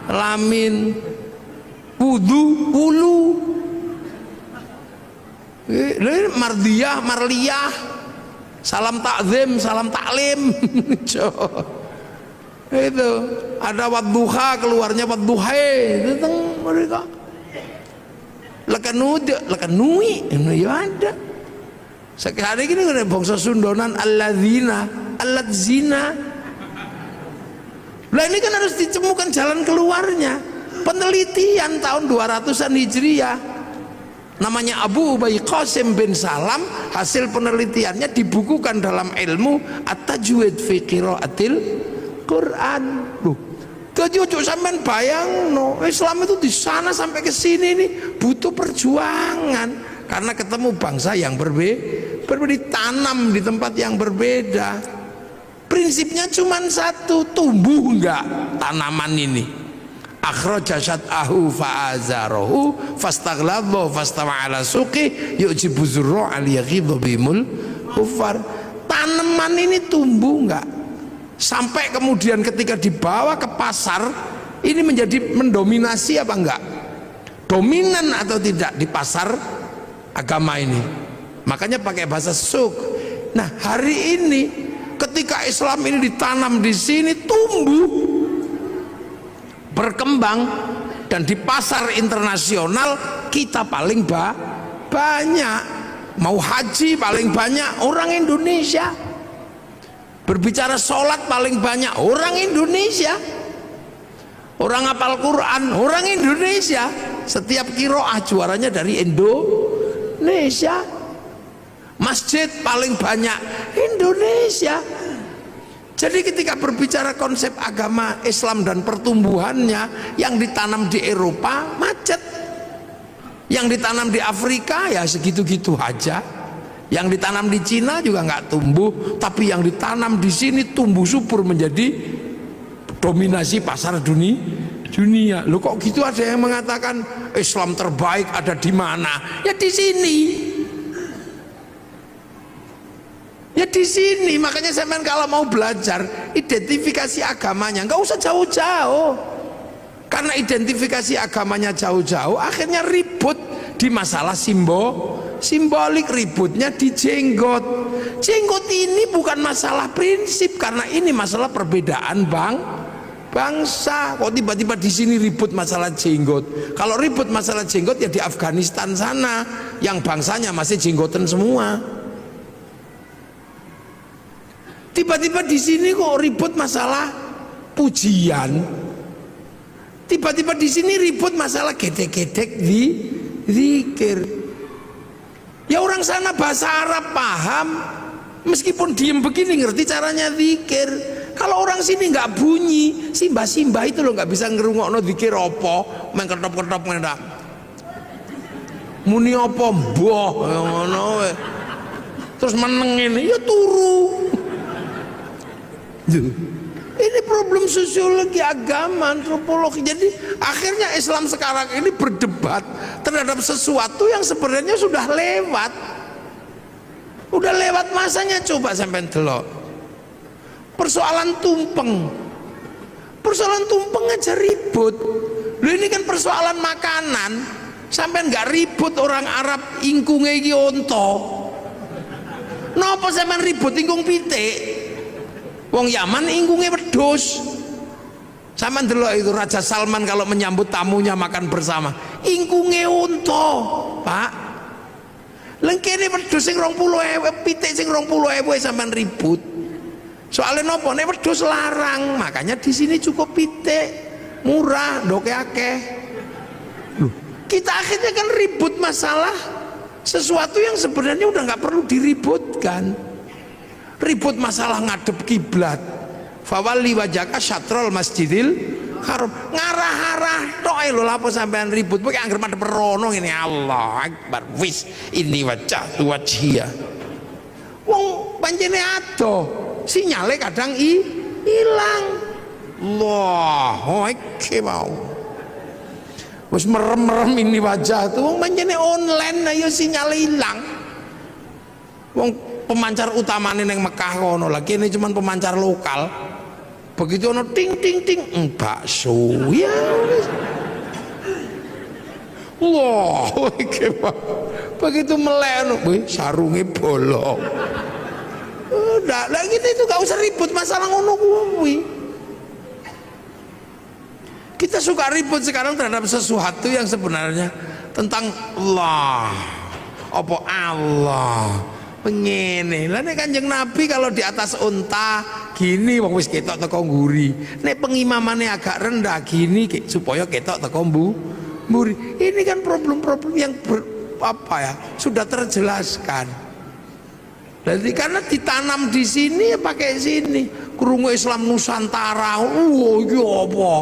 ngalamin, wulu, mardiyah, marliyah, salam takzim, salam taklim. Itu ada wadduha, keluarnya wadduhai, itu mereka. Lekanui, ini ya ada. Sekarang ini ada bangsa Sundonan alladzina. Lah ini kan harus ditemukan jalan keluarnya. Penelitian tahun 200-an Hijriah namanya Abu Ubay Qasim bin Salam, hasil penelitiannya dibukukan dalam ilmu At-Tajwid fi Qiraatil Quran. Jadi ojo sampean bayangno, Islam itu di sana sampai ke sini ini butuh perjuangan karena ketemu bangsa yang berbeda, ditanam di tempat yang berbeda. Prinsipnya cuma satu, tumbuh enggak tanaman ini? Akhraja syat'ahu fa'azarahu fastaghladha fastawa ala suqi yu'jibu zurra al-yaghidha bimul kufar. Tanaman ini tumbuh enggak? Sampai kemudian ketika dibawa ke pasar ini menjadi mendominasi apa enggak? Dominan atau tidak di pasar agama ini? Makanya pakai bahasa suk. Nah, hari ini ketika Islam ini ditanam di sini, tumbuh, berkembang, dan di pasar internasional kita paling banyak. Mau haji paling banyak orang Indonesia. Berbicara sholat paling banyak orang Indonesia. Orang hafal Quran orang Indonesia. Setiap kiroah juaranya dari Indonesia. Masjid paling banyak Indonesia. Jadi ketika berbicara konsep agama Islam dan pertumbuhannya, yang ditanam di Eropa macet, yang ditanam di Afrika ya segitu-gitu aja. Yang ditanam di Cina juga nggak tumbuh, tapi yang ditanam di sini tumbuh subur menjadi dominasi pasar dunia. Loh kok gitu, ada yang mengatakan Islam terbaik ada di mana? Ya di sini. Ya di sini. Makanya saya kalau mau belajar identifikasi agamanya nggak usah jauh-jauh. Karena identifikasi agamanya jauh-jauh akhirnya ribut di masalah simbolik, ributnya di jenggot. Jenggot ini bukan masalah prinsip karena ini masalah perbedaan bangsa. Kok tiba-tiba di sini ribut masalah jenggot? Kalau ribut masalah jenggot ya di Afghanistan sana yang bangsanya masih jenggotan semua. Tiba-tiba di sini kok ribut masalah pujian. Tiba-tiba di sini ribut masalah gedek-gedek di zikir. Ya orang sana bahasa Arab paham, meskipun diem begini ngerti caranya zikir. Kalau orang sini nggak bunyi, simbah-simbah itu loh nggak bisa ngerungokno zikir opo, main ketop-ketop ngendak. Muni opo mbah ngono we. Terus meneng ini ya turu. Ini problem sosiologi, agama, antropologi. Jadi akhirnya Islam sekarang ini berdebat terhadap sesuatu yang sebenarnya sudah lewat. Udah lewat masanya. Coba sampai delok persoalan tumpeng. Persoalan tumpeng aja ribut. Loh ini kan persoalan makanan. Sampai nggak ribut orang Arab ingkunge iki onto. Napa sampean ribut ingkung pitik? Wong Yaman ingkunge wedhus. Sama delok itu Raja Salman kalau menyambut tamunya makan bersama, ingkunge unta, Pak. Lengkene wedhus sing 20.000, pitik sing 20.000 sampean ribut. Soalnya nopo? Nek wedhus larang, makanya di sini cukup pitik, murah, ndoke akeh. Kita akhirnya kan ribut masalah sesuatu yang sebenarnya udah nggak perlu diributkan. Ribut masalah ngadep kiblat, fawalli wajhaka syatrul masjidil haram, ngarah-arah tok ae lho. Lapo sampean ribut pokoke anggere madhep rono ngene, Allah akbar, wis ini wajhatu wajhiya. Wong pancene ado, sinyale kadang ilang. Allah oke mau wis merem-merem ini wajah tuh wong pancene online ayo sinyale ilang. Wong pemancar utamanya neng Mekah kono lagi, ini cuman pemancar lokal. Begitu ono ting ting ting bakso ya wah begitu melek sarunge bolong. Udah lah gitu, itu gak usah ribut masalah ngono kuwi. Kita suka ribut sekarang terhadap sesuatu yang sebenarnya tentang Allah. Apa Allah pengene lah. Nek Kanjeng Nabi kalau di atas unta gini wong wis ketok teko nguri. Nek pengimamane agak rendah gini supaya ketok teko mburi. Ini kan problem-problem yang sudah terjelaskan. Jadi karena ditanam di sini ya pakai sini. krungu Islam Nusantara. Iya apa?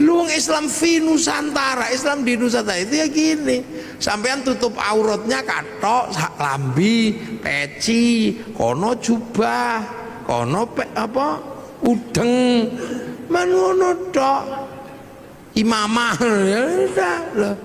Lu Islam fi Nusantara, Islam di Nusantara itu ya gini. Sampean tutup auratnya katok, lambi, peci, kono jubah, kono udeng, manono tok. Imamah ya udah loh.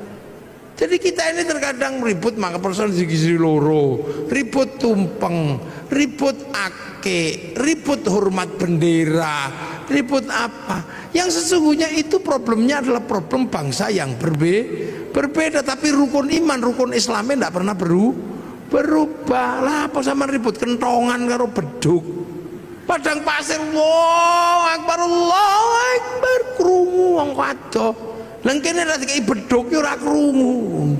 Jadi kita ini terkadang ribut maka persoalan gizi loro, ribut tumpeng, ribut ake, ribut hormat bendera, ribut apa? Yang sesungguhnya itu problemnya adalah problem bangsa yang berbeda, tapi rukun iman, rukun Islamnya tidak pernah berubah. Lah apa sama ribut kentongan karo beduk? Padang pasir, Allahu Akbar, krungu wong wadon. Lah kene ra dikai beduk ya ora krungu.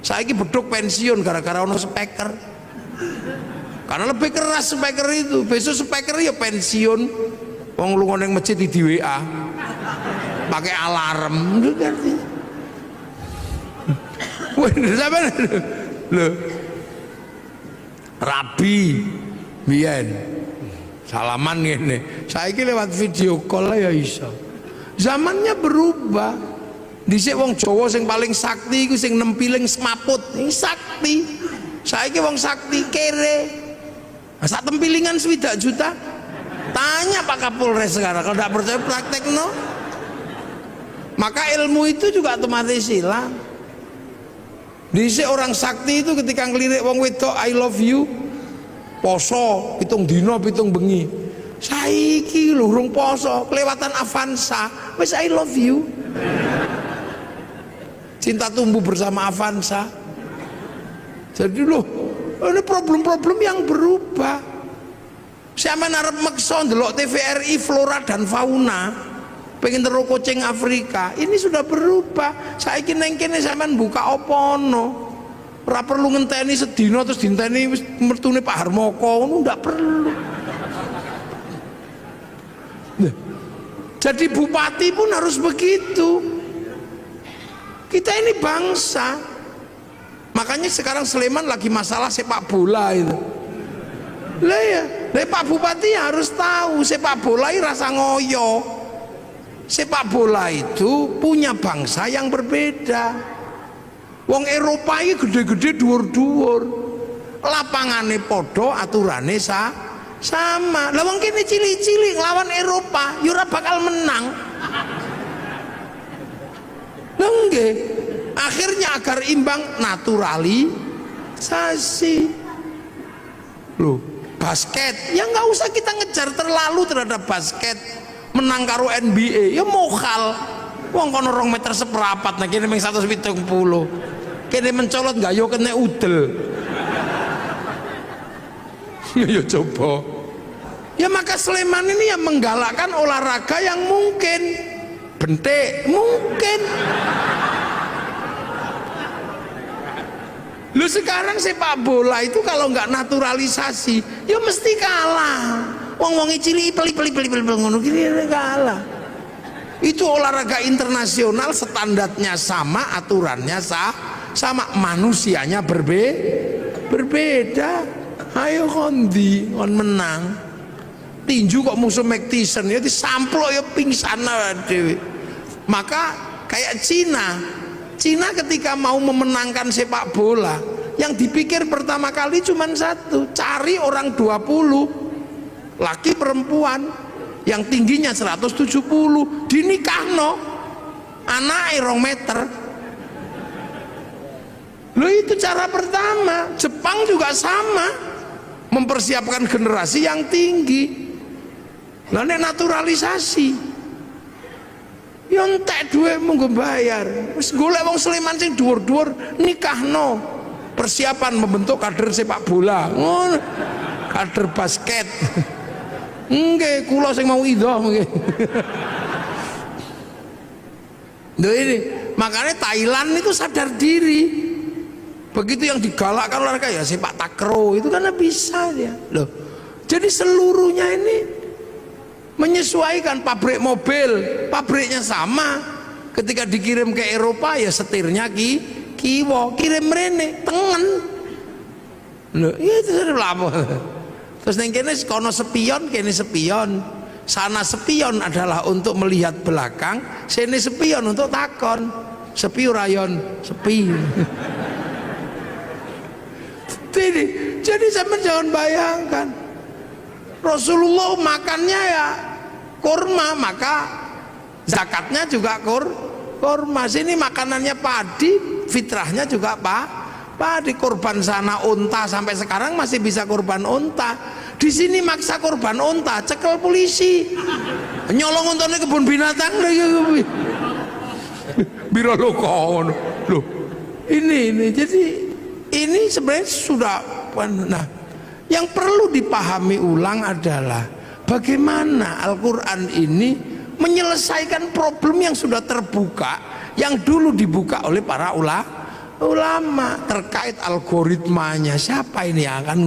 Saiki beduk pensiun gara-gara ono speaker. Karena lebih keras speaker itu. Besok speaker ya pensiun. Wong lunga ning masjid di WA. Pakai alarm. Wah, sampean lho. Rabi biyen salaman ngene. Saiki lewat video call ya iso. Zamannya berubah. Dhisik wong Jawa sing paling sakti iku sing nempiling semaput. Ini sakti. Saiki wong sakti kere. Sak tempilingan 20 juta. Tanya Pak Kapolres sekarang, kalau tidak percaya praktek no. Maka ilmu itu juga otomatis hilang. Dhisik orang sakti itu ketika ngelirik wong wedok I love you, poso pitung dino pitung bengi. Saiki lho urung poso, kelewatan Avanza, wis I love you. Cinta tumbuh bersama Avanza. Jadi loh, ini problem-problem yang berubah. Siapa narap maksa ndelok TVRI flora dan fauna, pengen terus kucing Afrika, ini sudah berubah. Saiki neng kene sampean buka opono, ora perlu ngenteni sedina terus dinteni mertune Pak Harmoko, ngono ndak perlu. Jadi bupati pun harus begitu. Kita ini bangsa. Makanya sekarang Sleman lagi masalah sepak bola itu. Lah ya, Pak Bupati harus tahu sepak bola ini rasa ngoyo. Sepak bola itu punya bangsa yang berbeda. Wong Eropa ini gede-gede dhuwur-dhuwur. Lapangane podo, aturane sama. Lah wong kene cilik-cilik lawan Eropa, ya ora bakal menang. Lah nggih. Akhirnya agar imbang naturalisasi. Loh, basket, ya nggak usah kita ngejar terlalu terhadap basket. Menang karo NBA, ya mokal. Wong kono 2 meter seperapat, nah kene mung 170. Kene mencolot nggak yo kena udel. Ya coba. Ya maka Sleman ini yang menggalakkan olahraga yang mungkin bentek, mungkin. Lu sekarang sepak bola itu kalau nggak naturalisasi, ya mesti kalah. Wong-wong cilik peli ngono gini kalah. Itu olahraga internasional, standarnya sama, aturannya sama, manusianya berbeda. Ayo kondi, kon menang. Tinju kok musuh Mike Tyson ya disamplok ya pingsan dewe. Maka kayak Cina ketika mau memenangkan sepak bola, yang dipikir pertama kali cuma satu, cari orang 20 laki perempuan yang tingginya 170 dinikahno, anak 2 meter. Loh itu cara pertama. Jepang juga sama, mempersiapkan generasi yang tinggi. Lah nek naturalisasi ya entek duwe monggo bayar. Wis golek wong Sleman sing dhuwur-dhuwur nikahno. Persiapan membentuk kader sepak bola. Ngono. Kader basket. Nggih, kula sing mau idhoh nggih. Lho ini, makanya Thailand itu sadar diri. Begitu yang digalakkan olahraga ya sepak takraw itu karena bisa dia. Loh. Jadi seluruhnya ini menyesuaikan. Pabrik mobil, pabriknya sama. Ketika dikirim ke Eropa ya setirnya kiwo, kirim rene tengen. Loh, itu sudah apa? Terus neng kene kono sepion, kene sepion. Sana sepion adalah untuk melihat belakang, sini sepion untuk takon. Sepi rayon, sepi. Jadi sampean jangan bayangkan. Rasulullah makannya ya kurma, maka zakatnya juga kurma. Sini makanannya padi, fitrahnya juga padi. Kurban sana unta, sampai sekarang masih bisa kurban unta. Di sini maksa kurban unta, cekel polisi. Nyolong untane kebun binatang lagi. Biro lo kono. Loh. Ini jadi ini sebenarnya sudah, nah, yang perlu dipahami ulang adalah bagaimana Al-Qur'an ini menyelesaikan problem yang sudah terbuka, yang dulu dibuka oleh para ulama terkait algoritmanya. Siapa ini yang akan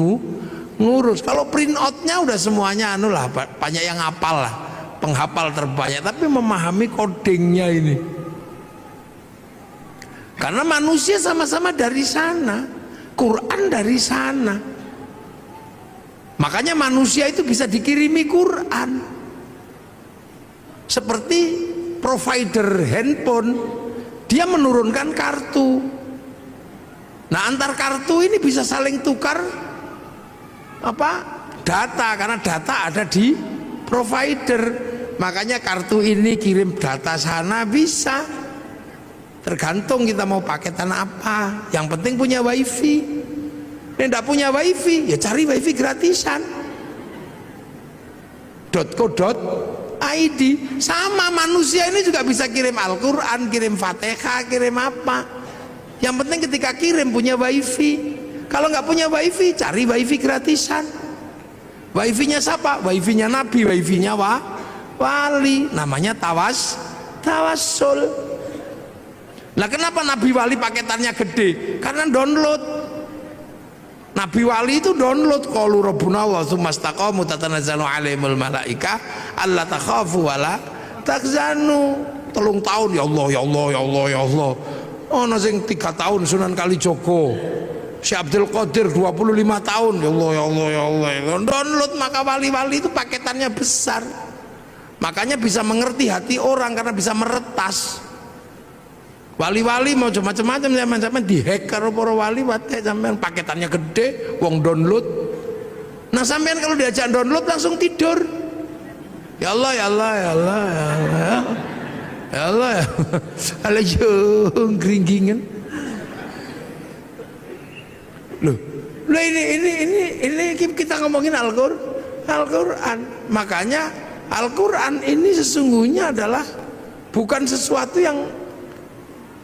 ngurus? Kalau print outnya udah semuanya anu lah, banyak yang hafal lah, penghafal terbanyak, tapi memahami codingnya ini. Karena manusia sama-sama dari sana, Quran dari sana. Makanya manusia itu bisa dikirimi Quran. Seperti provider handphone, dia menurunkan kartu. Nah, antar kartu ini bisa saling tukar data, karena data ada di provider. Makanya kartu ini kirim data sana bisa. Tergantung kita mau paketan apa. Yang penting punya wifi. Tidak punya wifi, ya cari wifi gratisan. .co.id. Sama manusia ini juga bisa kirim Al-Quran, kirim Fatihah, kirim apa. Yang penting ketika kirim punya wifi. Kalau nggak punya wifi, cari wifi gratisan. Wifi-nya siapa? Wifi-nya Nabi, wifi-nya wali. Namanya tawassul. Nah, kenapa Nabi Wali paketannya gede? Karena download. Nabi Wali itu download. Qalu rabbuna wa tsumastaqamu tatanazzalu alaihimul malaika alla takhafu wala tahzanu. 3 tahun ya Allah ya Allah ya Allah ya Allah. Ono sing 3 tahun Sunan Kalijogo. Syekh Abdul Qadir 25 tahun ya Allah ya Allah ya Allah. Download, maka wali-wali itu paketannya besar. Makanya bisa mengerti hati orang karena bisa meretas. Wali-wali mau macam-macam sampai dihack karo para wali, wate sampean paketannya gede, wong download. Nah, sampean kalau diajak download langsung tidur. Ya Allah ya Allah ya Allah ya Allah. Ya Allah ya. Alayo gringgingan. Loh ini kita ngomongin Al-Qur'an. Makanya Al-Qur'an ini sesungguhnya adalah bukan sesuatu yang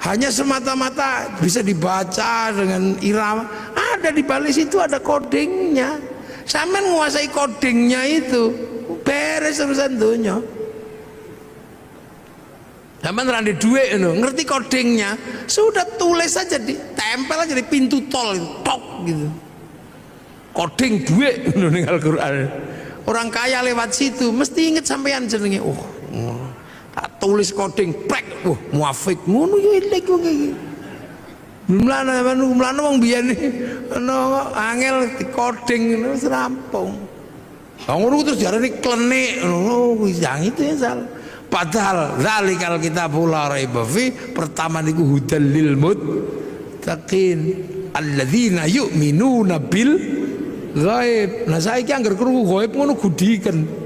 hanya semata-mata bisa dibaca dengan irama. Ada di balik situ ada codingnya. Sampean menguasai codingnya itu, beres urusan dunia. Sampean randi duit itu, ngerti codingnya, sudah tulis saja, ditempel aja di pintu tol itu, tok gitu. Coding duit ning Al-Qur'an. Orang kaya lewat situ mesti inget sampean jenenge. Tak tulis coding prek, muafik ngono yo elek kok iki. Mlane wong biyen ana angel di coding wis rampung. Ngono terus diarani klenik ngono yang itu ya salah. Padahal zalikal kitabul la raiba fi, pertama niku hudal lil muttaqin alladzina yu'minuna bil ghaib. Nah saiki anggar krungu ghaib ngono gudiken.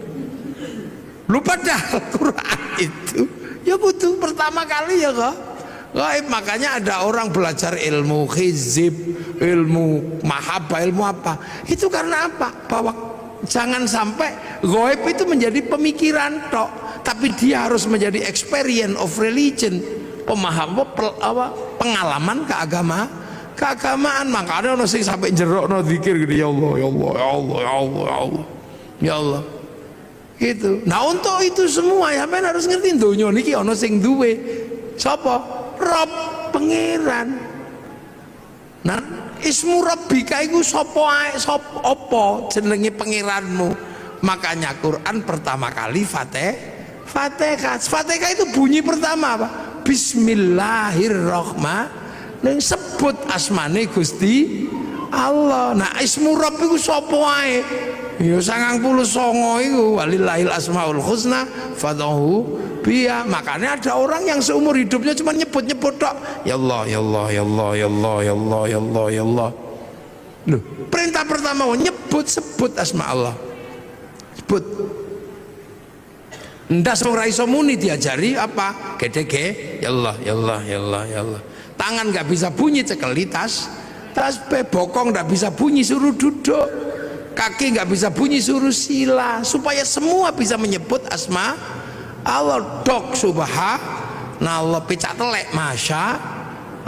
Lupa dah Al-Quran itu ya butuh pertama kali ya kok gaib. Makanya ada orang belajar ilmu hizib, ilmu mahabbah, ilmu apa itu karena apa? Bahwa jangan sampai gaib itu menjadi pemikiran tok, tapi dia harus menjadi experience of religion, pengalaman keagamaan. Makanya ono sing sampai jerokno zikir gitu, ya Allah ya Allah ya Allah ya Allah ya Allah ya Allah gitu. Nah, untuk itu semua ya men harus ngerti donya niki ana sing duwe sapa? Rob, pangeran. Nah, ismu rabbika iku sapa ae, sapa apa jenenge pangeranmu. Makanya Quran pertama kali Fatihah. Fatihah itu bunyi pertama apa? Bismillahirrahmanirrahim. Sebut asmane Gusti Allah. Nah ismu Rabb iku sapa wae? Ya 99 iku walillahil asmaul husna fad'uhu biya. Makanya ada orang yang seumur hidupnya cuma nyebut-nyebut tok. Ya Allah, ya Allah, ya Allah, ya Allah, ya Allah, ya Allah, ya Allah. Loh, perintah pertama sebut asma Allah. Sebut. Ndas ora iso muni diajari apa? Gede-gede, ya Allah, ya Allah, ya Allah, ya Allah. Tangan nggak bisa bunyi cekeli tas bokong nggak bisa bunyi suruh duduk, kaki nggak bisa bunyi suruh sila, supaya semua bisa menyebut asma Allah. Dok subhanallah, pecak telek masya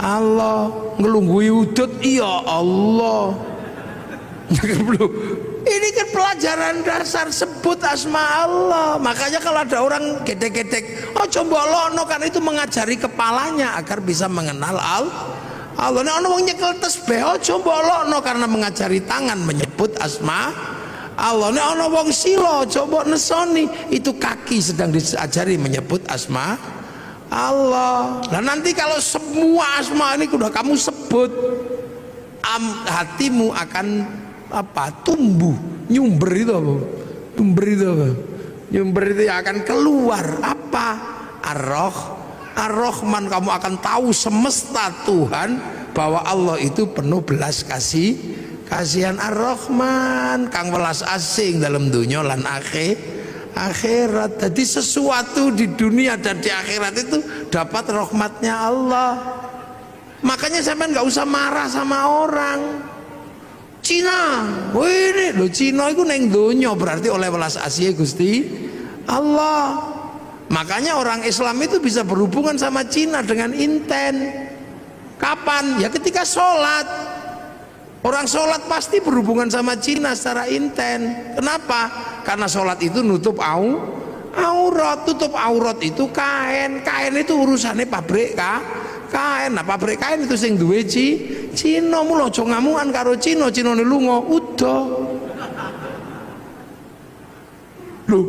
Allah, ngelunggui udut iya Allah. Ini kan pelajaran dasar, sebut asma Allah. Makanya kalau ada orang gedek-gedek, oh coba lono, kan itu mengajari kepalanya agar bisa mengenal Allah. Nek ana wong nyekel tasbih, oh coba lono, karena mengajari tangan menyebut asma Allah. Nek ana wong sila, coba nesoni, itu kaki sedang diajari menyebut asma Allah. Nah nanti kalau semua asma ini sudah kamu sebut, hatimu akan apa? Tumbuh, nyumber itu apa? Nyumber itu akan keluar apa? Ar-Rahman. Kamu akan tahu semesta Tuhan bahwa Allah itu penuh belas kasihan. Ar-Rahman kang welas asing dalam dunia lan akhirat. Jadi sesuatu di dunia dan di akhirat itu dapat rahmatnya Allah. Makanya sampean nggak usah marah sama orang. Cina, ini lo Cina itu neng donya, berarti oleh welas asih Gusti Allah. Makanya orang Islam itu bisa berhubungan sama Cina dengan inten. Kapan? Ya ketika sholat. Orang sholat pasti berhubungan sama Cina secara inten. Kenapa? Karena sholat itu nutup aurat. Tutup aurat itu kain. Kain itu urusannya pabrik kain. Nah pabrik kain itu sing duwe Cina. Mula aja ngamukan karo Cina ne lunga udah. Loh,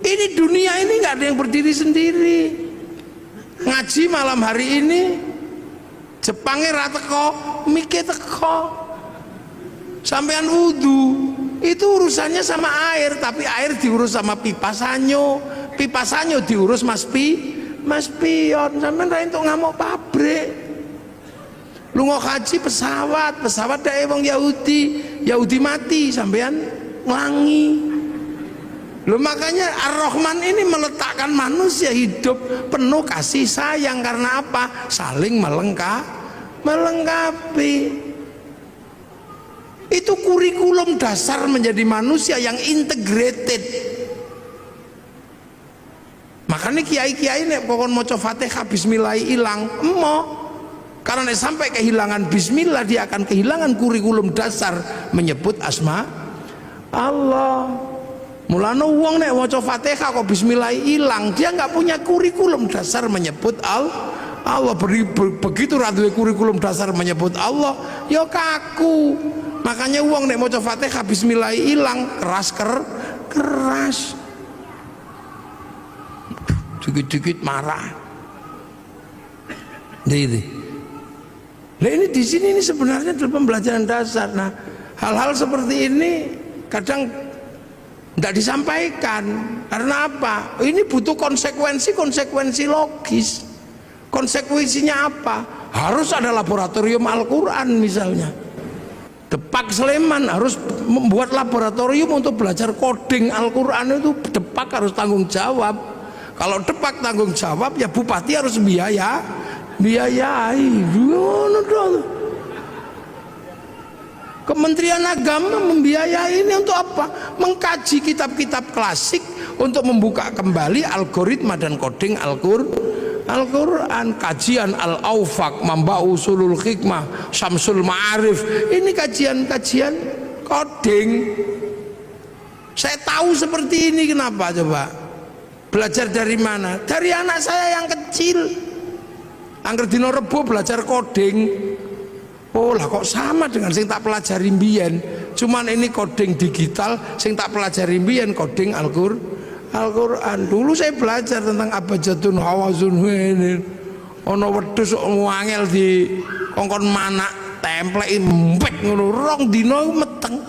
ini dunia ini nggak ada yang berdiri sendiri. Ngaji malam hari ini Jepangnya ra teko, mike teko. Sampean wudu itu urusannya sama air, tapi air diurus sama pipa sanyo diurus Mas Pion. Sampean ra entuk ngamuk pabrik. Lunga haji pesawat dae wong Yahudi mati sampean nglangi. Loh makanya Ar-Rahman ini meletakkan manusia hidup penuh kasih sayang. Karena apa? Saling melengkapi. Itu kurikulum dasar menjadi manusia yang integrated. Makanya kiai-kiai nek pokon maca Fatihah bismillah ilang karena nek sampai kehilangan bismillah, dia akan kehilangan kurikulum dasar menyebut asma Allah. Mulane wong nek maca Fatihah kok bismillah ilang, dia nggak punya kurikulum dasar menyebut Allah. Begitu ra duwe kurikulum dasar menyebut Allah, ya kaku. Makanya wong nek maca Fatihah bismillah ilang, keras. Dikit-dikit marah. Nah ini di sini ini sebenarnya adalah pembelajaran dasar. Nah, hal-hal seperti ini kadang tidak disampaikan. Karena apa? Ini butuh konsekuensi logis. Konsekuensinya apa? Harus ada laboratorium Al-Quran misalnya. Depak Sleman harus membuat laboratorium untuk belajar coding Al-Quran. Itu Depak harus tanggung jawab. Kalau Depak tanggung jawab, ya bupati harus biayai. Kementerian Agama membiayai ini untuk apa? Mengkaji kitab-kitab klasik untuk membuka kembali algoritma dan coding Al-Quran. Kajian Al-Aufaq, Mamba'u Usulul Hikmah, Syamsul Ma'arif, ini kajian-kajian coding. Saya tahu seperti ini, kenapa coba? Belajar dari mana? Dari anak saya yang kecil. Angger dina Rebo belajar coding. Oh lah kok sama dengan sing tak pelajari mbiyen. Cuman ini coding digital, sing tak pelajari mbiyen coding Al-Quran. Dulu saya belajar tentang abjadun hawazun ini. Ono wedhus angel di kongkon manak templeki mbek ngono rong dina meteng.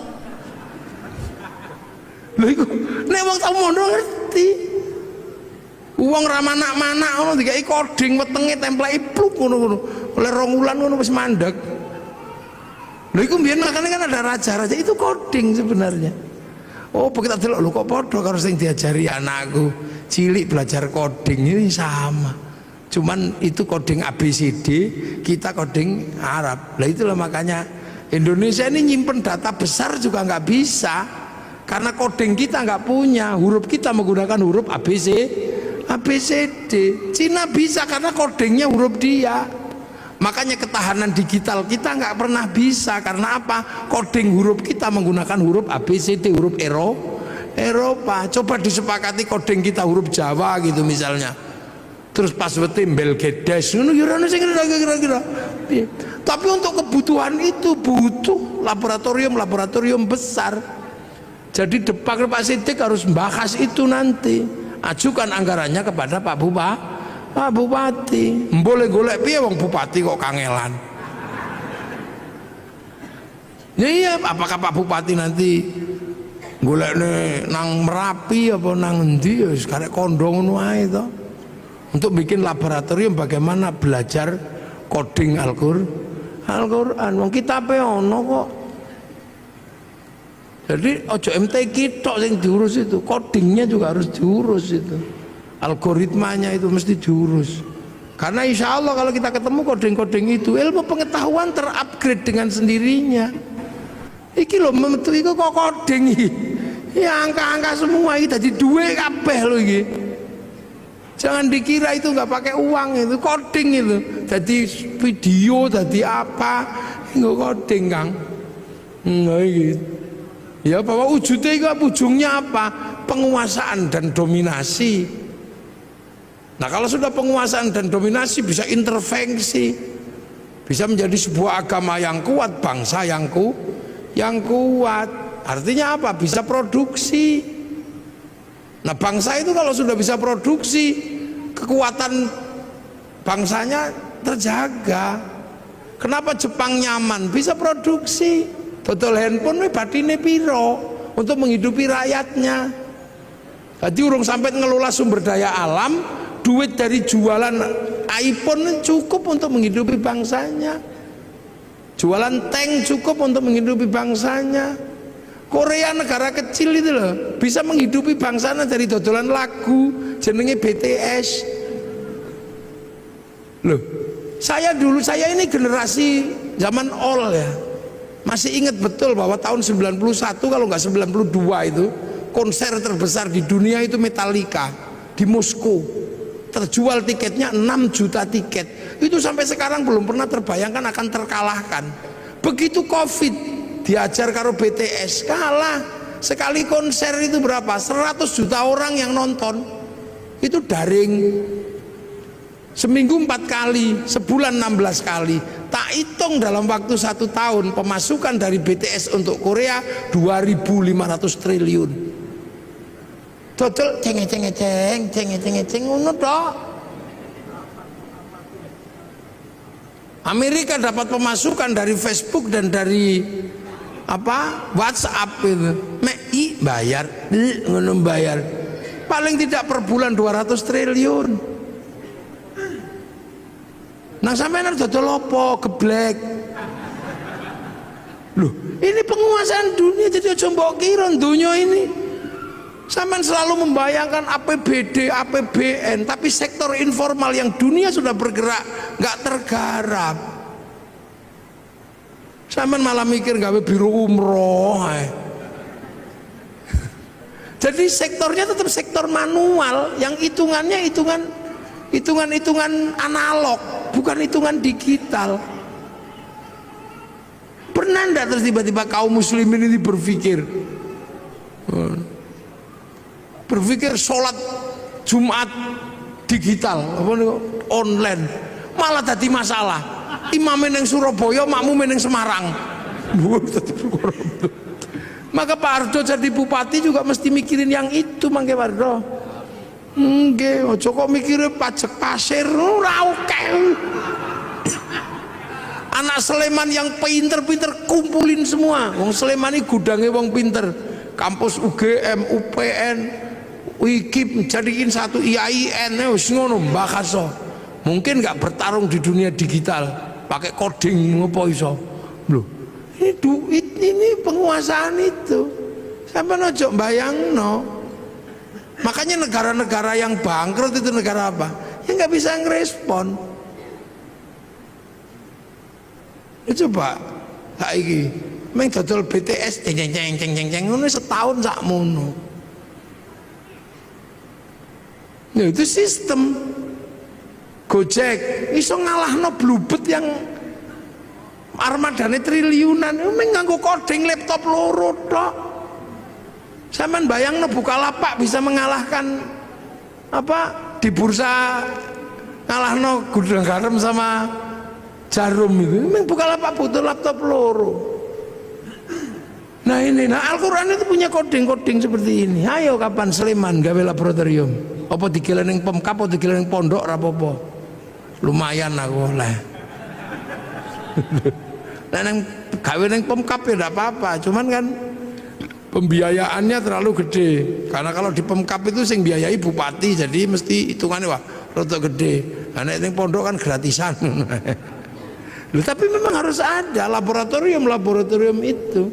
Lha iku nek wong tau mondho ngerti. Wong ra manak-manak ngono dikai coding wetenge templeki pluk ngono-ngono. Oleh 2 wulan ngono wis mandeg. Lha iku mbiyen makane kan ada raja-raja itu coding sebenarnya. Oh, begitu delok lho kok padha karo sing diajari anakku. Cilik belajar coding ini sama. Cuman itu coding ABCD, kita coding Arab. Lah itulah makanya Indonesia ini nyimpen data besar juga nggak bisa. Karena coding kita nggak punya, huruf kita menggunakan huruf ABCD. Cina bisa karena codingnya huruf dia. Makanya ketahanan digital kita nggak pernah bisa karena apa? Coding huruf kita menggunakan huruf ABCD, huruf Eropa. Coba disepakati coding kita huruf Jawa gitu misalnya. Terus passwordnya Belgedes, kira-kira. Tapi untuk kebutuhan itu butuh laboratorium besar. Jadi Pak Siddiq harus membahas itu nanti. Ajukan anggarannya kepada Pak Bupati. Boleh golek piye wong bupati kok kangelan. Ya iya, apakah Pak Bupati nanti golekne nang Merapi apa nang endi ya wis karek kondo ngono ae to. Untuk bikin laboratorium bagaimana belajar coding Al-Qur'an. Wong kitabe ono kok. Jadi ojo MTQ tok sing diurus itu, codingnya juga harus diurus itu. Algoritmanya itu mesti diurus. Karena insya Allah kalau kita ketemu coding-coding itu, ilmu pengetahuan terupgrade dengan sendirinya. Iki lho metu iku kok coding iki. Ya angka-angka semua iki dadi duwe kabeh lho iki. Jangan dikira itu nggak pakai uang, itu coding itu. Jadi video, jadi apa, nggak coding Kang. Nggak gitu. Ya bahwa ujungnya apa? Penguasaan dan dominasi. Nah kalau sudah penguasaan dan dominasi bisa intervensi, bisa menjadi sebuah agama yang kuat, bangsa yang kuat. Artinya apa? Bisa produksi. Nah bangsa itu kalau sudah bisa produksi, kekuatan bangsanya terjaga. Kenapa Jepang nyaman? Bisa produksi. Total handphone batine piro untuk menghidupi rakyatnya. Jadi urung sampai ngelola sumber daya alam, duit dari jualan iPhone cukup untuk menghidupi bangsanya. Jualan tank cukup untuk menghidupi bangsanya. Korea negara kecil itu loh bisa menghidupi bangsanya dari dodolan lagu jenenge BTS. Loh, saya ini generasi zaman all ya. Masih ingat betul bahwa tahun 91 kalau nggak 92 itu konser terbesar di dunia itu Metallica di Moskow. Terjual tiketnya 6 juta tiket. Itu sampai sekarang belum pernah terbayangkan akan terkalahkan. Begitu Covid diajar karo BTS kalah. Sekali konser itu berapa? 100 juta orang yang nonton. Itu daring. Seminggu 4 kali, sebulan 16 kali. Tak hitung dalam waktu 1 tahun pemasukan dari BTS untuk Korea 2.500 triliun. Total ceng ngono tok. Amerika dapat pemasukan dari Facebook dan dari WhatsApp itu. MEI bayar, ngono bayar. Paling tidak per bulan 200 triliun. Nang sampeyan dodol apa? Geblek. Loh, ini penguasaan dunia jadi aja mbok kira dunia ini. Sampeyan selalu membayangkan APBD, APBN, tapi sektor informal yang dunia sudah bergerak nggak tergarap. Sampeyan malah mikir gawe biro umroh. Jadi sektornya tetap sektor manual yang hitungannya hitungan analog, bukan hitungan digital. Pernah enggak terus tiba-tiba kaum muslimin ini berpikir sholat Jumat digital online malah tadi masalah. Imam yang Surabaya, makmum yang Semarang. Maka Pak Ardo jadi bupati juga mesti mikirin yang itu, mangke Pak Ardo. Nggih, aja kok mikire pajak pasir ora oke. Anak Sleman yang pinter-pinter kumpulin semua. Wong Sleman ini gudangnya wong pinter. Kampus UGM, UPN, UIKIP jadiin satu IAIN, wis ngono mbakaso. Mungkin nggak bertarung di dunia digital, pakai coding ngopo iso. Loh, ini duit, ini penguasaan itu. Sampai ojo bayangno. Makanya negara-negara yang bangkrut itu negara apa? Ya nggak bisa ngerespon. Coba saiki meng dodol BTS ceng ngono setahun sakmono. Ya itu sistem. Gojek iso ngalahno Bluebird yang armadane triliunan meng nganggo coding laptop loro tok. Sampeyan bayangno Bukalapak bisa mengalahkan apa di bursa ngalahno Gudang Garam sama Jarum itu. Memang Bukalapak butuh laptop loro. Nah ini, Al-Quran itu punya coding-coding seperti ini. Ayo kapan Sleman gawe laboratorium? Apa dikilen ning Pemkap, apa dikilen ning pondok ra apa-apa. Lumayan aku oleh. Nah nang gawe ning Pemkap ya ndak apa-apa, cuman kan pembiayaannya terlalu gede. Karena kalau di Pemkap itu sing biayai bupati, jadi mesti hitungannya wah rada gede. Nah ning pondok kan gratisan. Loh, tapi memang harus ada laboratorium itu.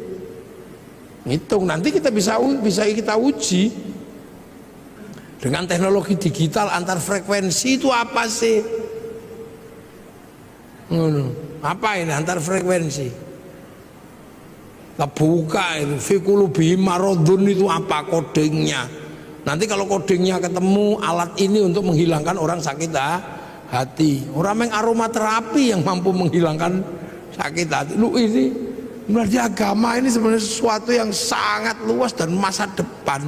Ngitung nanti kita bisa kita uji dengan teknologi digital antar frekuensi itu apa sih? Apa ini antar frekuensi? Kita buka itu fikulubi marodun itu apa kodingnya? Nanti kalau kodingnya ketemu alat ini untuk menghilangkan orang sakit hati, orang yang aromaterapi yang mampu menghilangkan sakit hati. Lu ini berarti agama ini sebenarnya sesuatu yang sangat luas dan masa depan.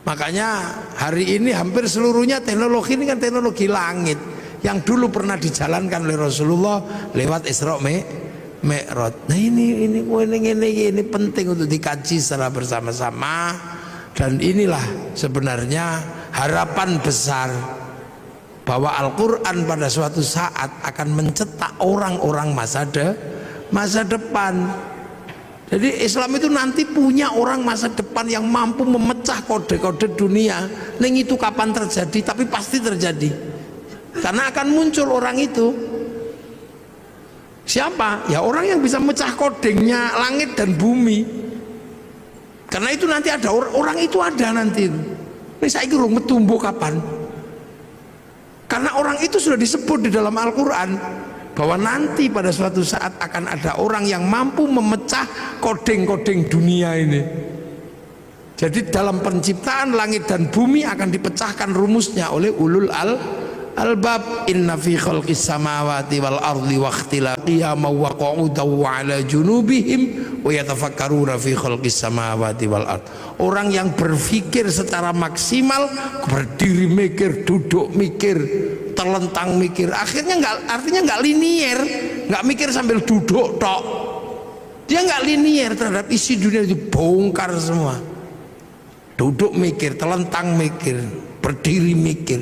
Makanya hari ini hampir seluruhnya teknologi ini kan teknologi langit yang dulu pernah dijalankan oleh Rasulullah lewat Isra Mi'raj. Nah ini penting untuk dikaji secara bersama-sama, dan inilah sebenarnya harapan besar bahwa Al-Quran pada suatu saat akan mencetak orang-orang masa depan. Jadi Islam itu nanti punya orang masa depan yang mampu memecah kode-kode dunia. Neng itu kapan terjadi? Tapi pasti terjadi. Karena akan muncul orang itu. Siapa? Ya orang yang bisa mecah kodingnya langit dan bumi. Karena itu nanti ada orang itu ada nanti. Ini saya kira metumbuh kapan? Karena orang itu sudah disebut di dalam Al-Quran bahwa nanti pada suatu saat akan ada orang yang mampu memecah koding-koding dunia ini. Jadi dalam penciptaan langit dan bumi akan dipecahkan rumusnya oleh ulul albab. Inna fi khalqis samawati wal ardi wa ikhtilafi qiyama wa qu'udan wa ala junubihim wa yatafakkaruna fi khalqis samawati wal ard. Orang yang berpikir secara maksimal, berdiri mikir, duduk mikir, terlentang mikir, artinya nggak linier, nggak mikir sambil duduk tok. Dia nggak linier terhadap isi dunia itu, bongkar semua. Duduk mikir, terlentang mikir, berdiri mikir,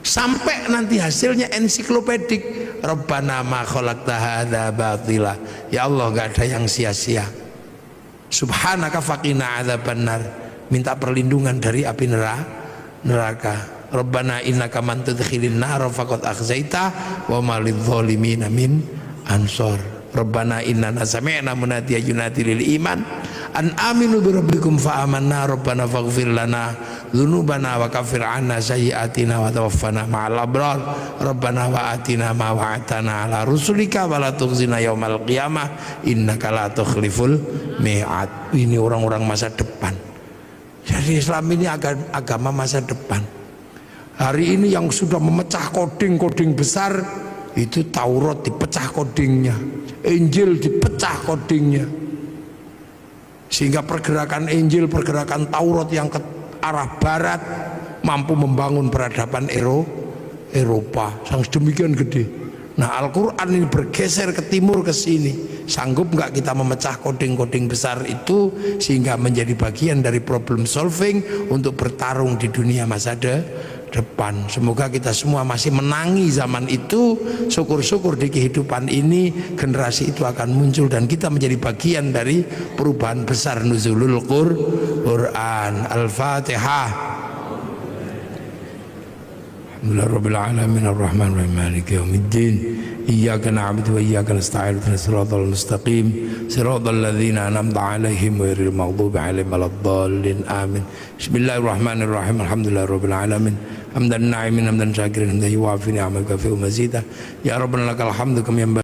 sampai nanti hasilnya ensiklopedik. Rabbana ma khalaqta hadza batila. Ya Allah, nggak ada yang sia-sia. Subhanaka faqina adzabannar. Minta perlindungan dari api neraka. Rabbana innaka man tudkhilin nar faqad akhzaita wa ma lidh-dhalimin min ansor. Rabbana innana sami'na munadiyan yunadi lil iman an aminu bi rabbikum fa amanna rabbana faghfir lana dzunubana wa kaffir 'anna sayyi'atina wa tawaffana ma'al abrar. Rabbana wa atina ma wa'adtana 'ala rusulika wa la tukhzina yaumal qiyamah innaka la tukhliful mi'ad. Ini orang-orang masa depan. Jadi Islam ini agama masa depan. Hari ini yang sudah memecah koding besar itu Taurat dipecah kodingnya, Injil dipecah kodingnya, sehingga pergerakan Injil, pergerakan Taurat yang ke arah barat mampu membangun peradaban Eropa yang sedemikian gede. Nah Al-Quran ini bergeser ke timur ke sini. Sanggup nggak kita memecah koding-koding besar itu sehingga menjadi bagian dari problem solving untuk bertarung di dunia masa depan. Semoga kita semua masih menangi zaman itu. Syukur-syukur di kehidupan ini generasi itu akan muncul dan kita menjadi bagian dari perubahan besar nuzulul Quran. Al-Fatihah. Alhamdulillah Rabbil Alamin Ar-Rahman Ar-Rahim Maliki Yawmiddin Iyyaka na'budu wa iyyaka nasta'in ihdinas siratal mustaqim siratal ladzina an'amta 'alaihim ghairil maghdubi 'alaihim waladdallin amin. Bismillahirrahmanirrahim. Alhamdulillah Rabbil Alamin hamdan na'imin hamdan syakirin hamdan yuwafi ni'amaka fi mazidah ya rabbana lakal hamdu kama